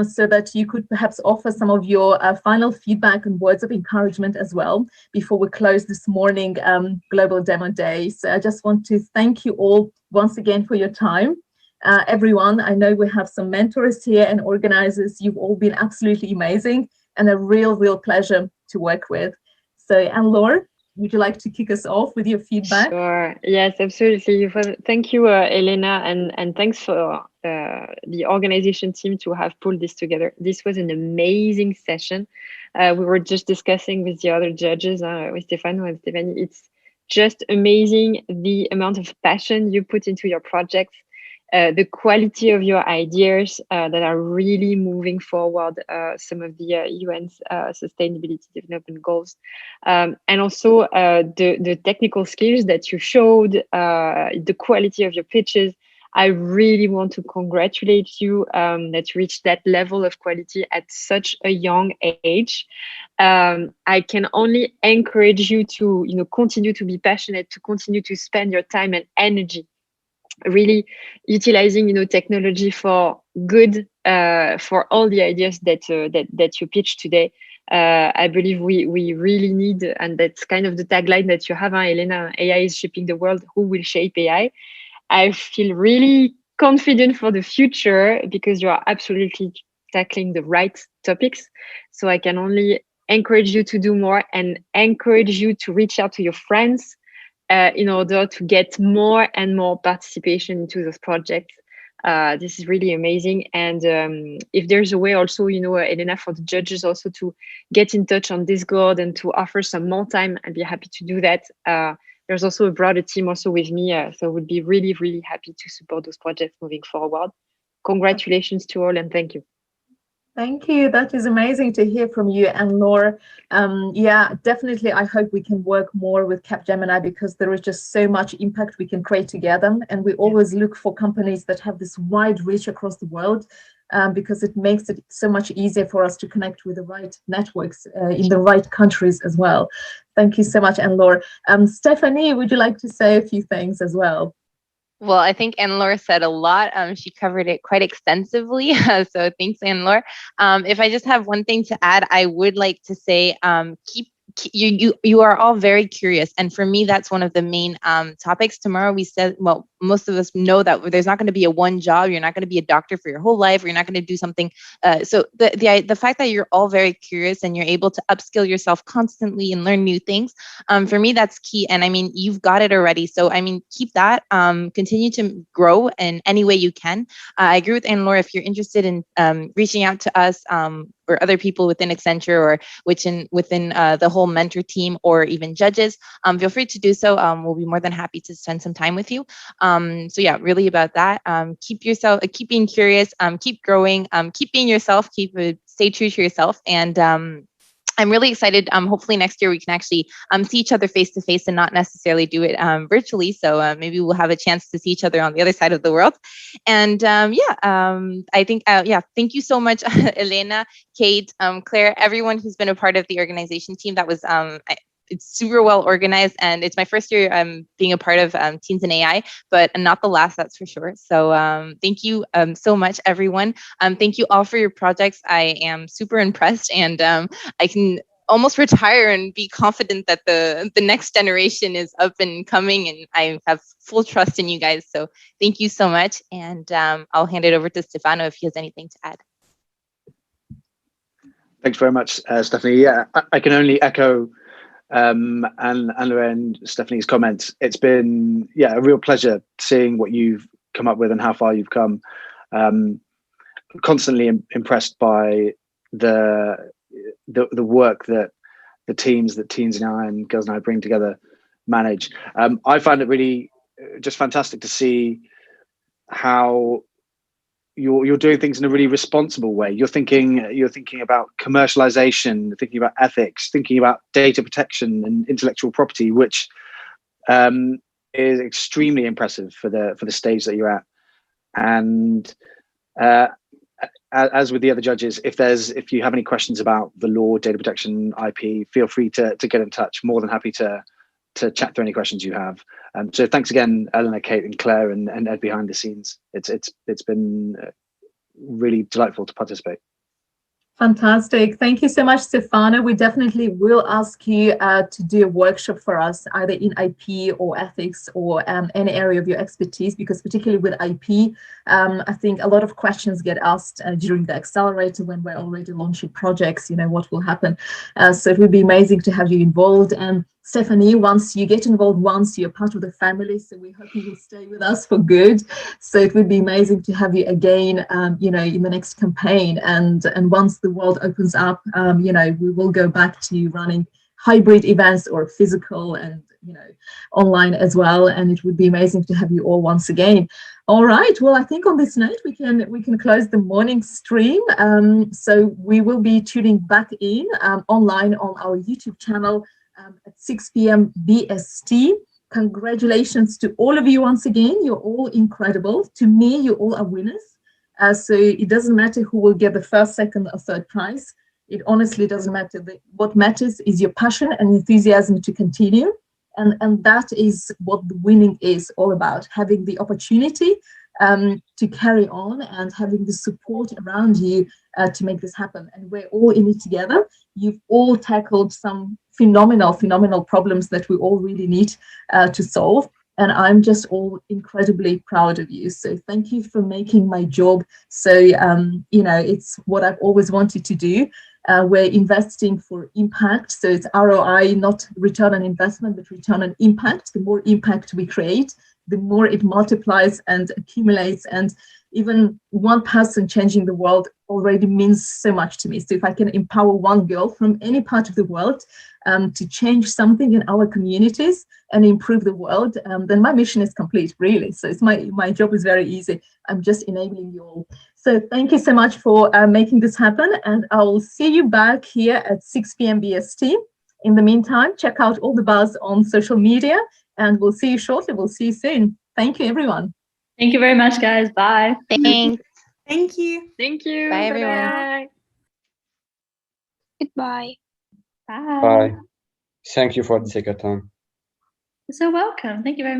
so that you could perhaps offer some of your final feedback and words of encouragement as well before we close this morning Global Demo Day. So I just want to thank you all once again for your time. Everyone, I know we have some mentors here and organizers. You've all been absolutely amazing and a real pleasure to work with. So Anne-Laura, would you like to kick us off with your feedback? Sure. Yes, absolutely. Thank you, Elena, and thanks for the organization team to have pulled this together. This was an amazing session. We were just discussing with the other judges, with Stefano and Stephanie. It's just amazing the amount of passion you put into your projects, the quality of your ideas that are really moving forward some of the UN's sustainability development goals, and also the technical skills that you showed, the quality of your pitches. I really want to congratulate you that you reached that level of quality at such a young age. I can only encourage you to continue to be passionate, to continue to spend your time and energy really utilizing technology for good, for all the ideas that you pitched today. I believe we really need, and that's kind of the tagline that you have, Elena, AI is shaping the world, who will shape AI? I feel really confident for the future because you are absolutely tackling the right topics. So I can only encourage you to do more and encourage you to reach out to your friends in order to get more and more participation into those projects. This is really amazing. And if there's a way also, Elena, for the judges also to get in touch on Discord and to offer some more time, I'd be happy to do that. There's also a broader team also with me, so we'd be really happy to support those projects moving forward. Congratulations to all, and thank you. Thank you. That is amazing to hear from you and Laura. Yeah, definitely. I hope we can work more with Capgemini because there is just so much impact we can create together. And we always look for companies that have this wide reach across the world because it makes it so much easier for us to connect with the right networks in the right countries as well. Thank you so much, Anne-Laure. Stephanie, would you like to say a few things as well? Well, I think Anne-Laure said a lot. She covered it quite extensively. So thanks, Anne-Laure. If I just have one thing to add, I would like to say you are all very curious. And for me, that's one of the main topics. Tomorrow we said, well, most of us know that there's not going to be a one job. You're not going to be a doctor for your whole life. Or you're not going to do something. So the fact that you're all very curious and you're able to upskill yourself constantly and learn new things, for me, that's key. And I mean, you've got it already. So I mean, keep that. Continue to grow in any way you can. I agree with Anne-Laure. If you're interested in reaching out to us or other people within Accenture or within the whole mentor team or even judges, feel free to do so. We'll be more than happy to spend some time with you. So yeah, really about that. Keep being curious, keep growing, keep being yourself, stay true to yourself. And I'm really excited. Hopefully next year we can actually see each other face to face and not necessarily do it virtually. So maybe we'll have a chance to see each other on the other side of the world. And I think, thank you so much, Elena, Khayt, Claire, everyone who's been a part of the organization team. That was, it's super well organized, and it's my first year being a part of Teens in AI, but not the last, that's for sure. So thank you so much, everyone. Thank you all for your projects. I am super impressed, and I can almost retire and be confident that the next generation is up and coming, and I have full trust in you guys. So thank you so much, and I'll hand it over to Stefano if he has anything to add. Thanks very much, Stephanie. Yeah, I can only echo and Stephanie's comments. It's been a real pleasure seeing what you've come up with and how far you've come. Constantly impressed by the work that the teams that Teens in AI and Girls in AI bring together manage. I find it really just fantastic to see how you're doing things in a really responsible way. You're thinking about commercialization, thinking about ethics, thinking about data protection and intellectual property, which is extremely impressive for the stage that you're at. And as with the other judges, if you have any questions about the law, data protection, IP, feel free to get in touch. More than happy to chat through any questions you have. So thanks again, Eleanor, Khayt, and Claire, and Ed behind the scenes. It's been really delightful to participate. Fantastic. Thank you so much, Stefano. We definitely will ask you to do a workshop for us, either in IP or ethics or any area of your expertise, because particularly with IP, I think a lot of questions get asked during the accelerator when we're already launching projects, what will happen. So it would be amazing to have you involved. And Stephanie, once you get involved, once you're part of the family, so we hope you will stay with us for good. So it would be amazing to have you again, in the next campaign. And once the world opens up, we will go back to running hybrid events or physical and, online as well. And it would be amazing to have you all once again. All right. Well, I think on this note, we can close the morning stream. So we will be tuning back in online on our YouTube channel at 6 p.m. BST. Congratulations to all of you once again. You're all incredible. To me, you all are winners. So it doesn't matter who will get the first, second, or third prize. It honestly doesn't matter. What matters is your passion and enthusiasm to continue. And that is what the winning is all about, having the opportunity to carry on and having the support around you to make this happen. And we're all in it together. You've all tackled some phenomenal problems that we all really need to solve. And I'm just all incredibly proud of you. So thank you for making my job. So, it's what I've always wanted to do. We're investing for impact. So it's ROI, not return on investment, but return on impact. The more impact we create, the more it multiplies and accumulates. And even one person changing the world already means so much to me. So if I can empower one girl from any part of the world to change something in our communities and improve the world, then my mission is complete, really. So it's my job is very easy. I'm just enabling you all. So thank you so much for making this happen. And I will see you back here at 6 p.m. BST. In the meantime, check out all the buzz on social media, and we'll see you shortly. We'll see you soon. Thank you, everyone. Thank you very much, guys. Bye. Thanks. Thank you. Thank you. Bye, everyone. Bye. Goodbye. Bye. Bye. Thank you for the hackathon. You're so welcome. Thank you very much.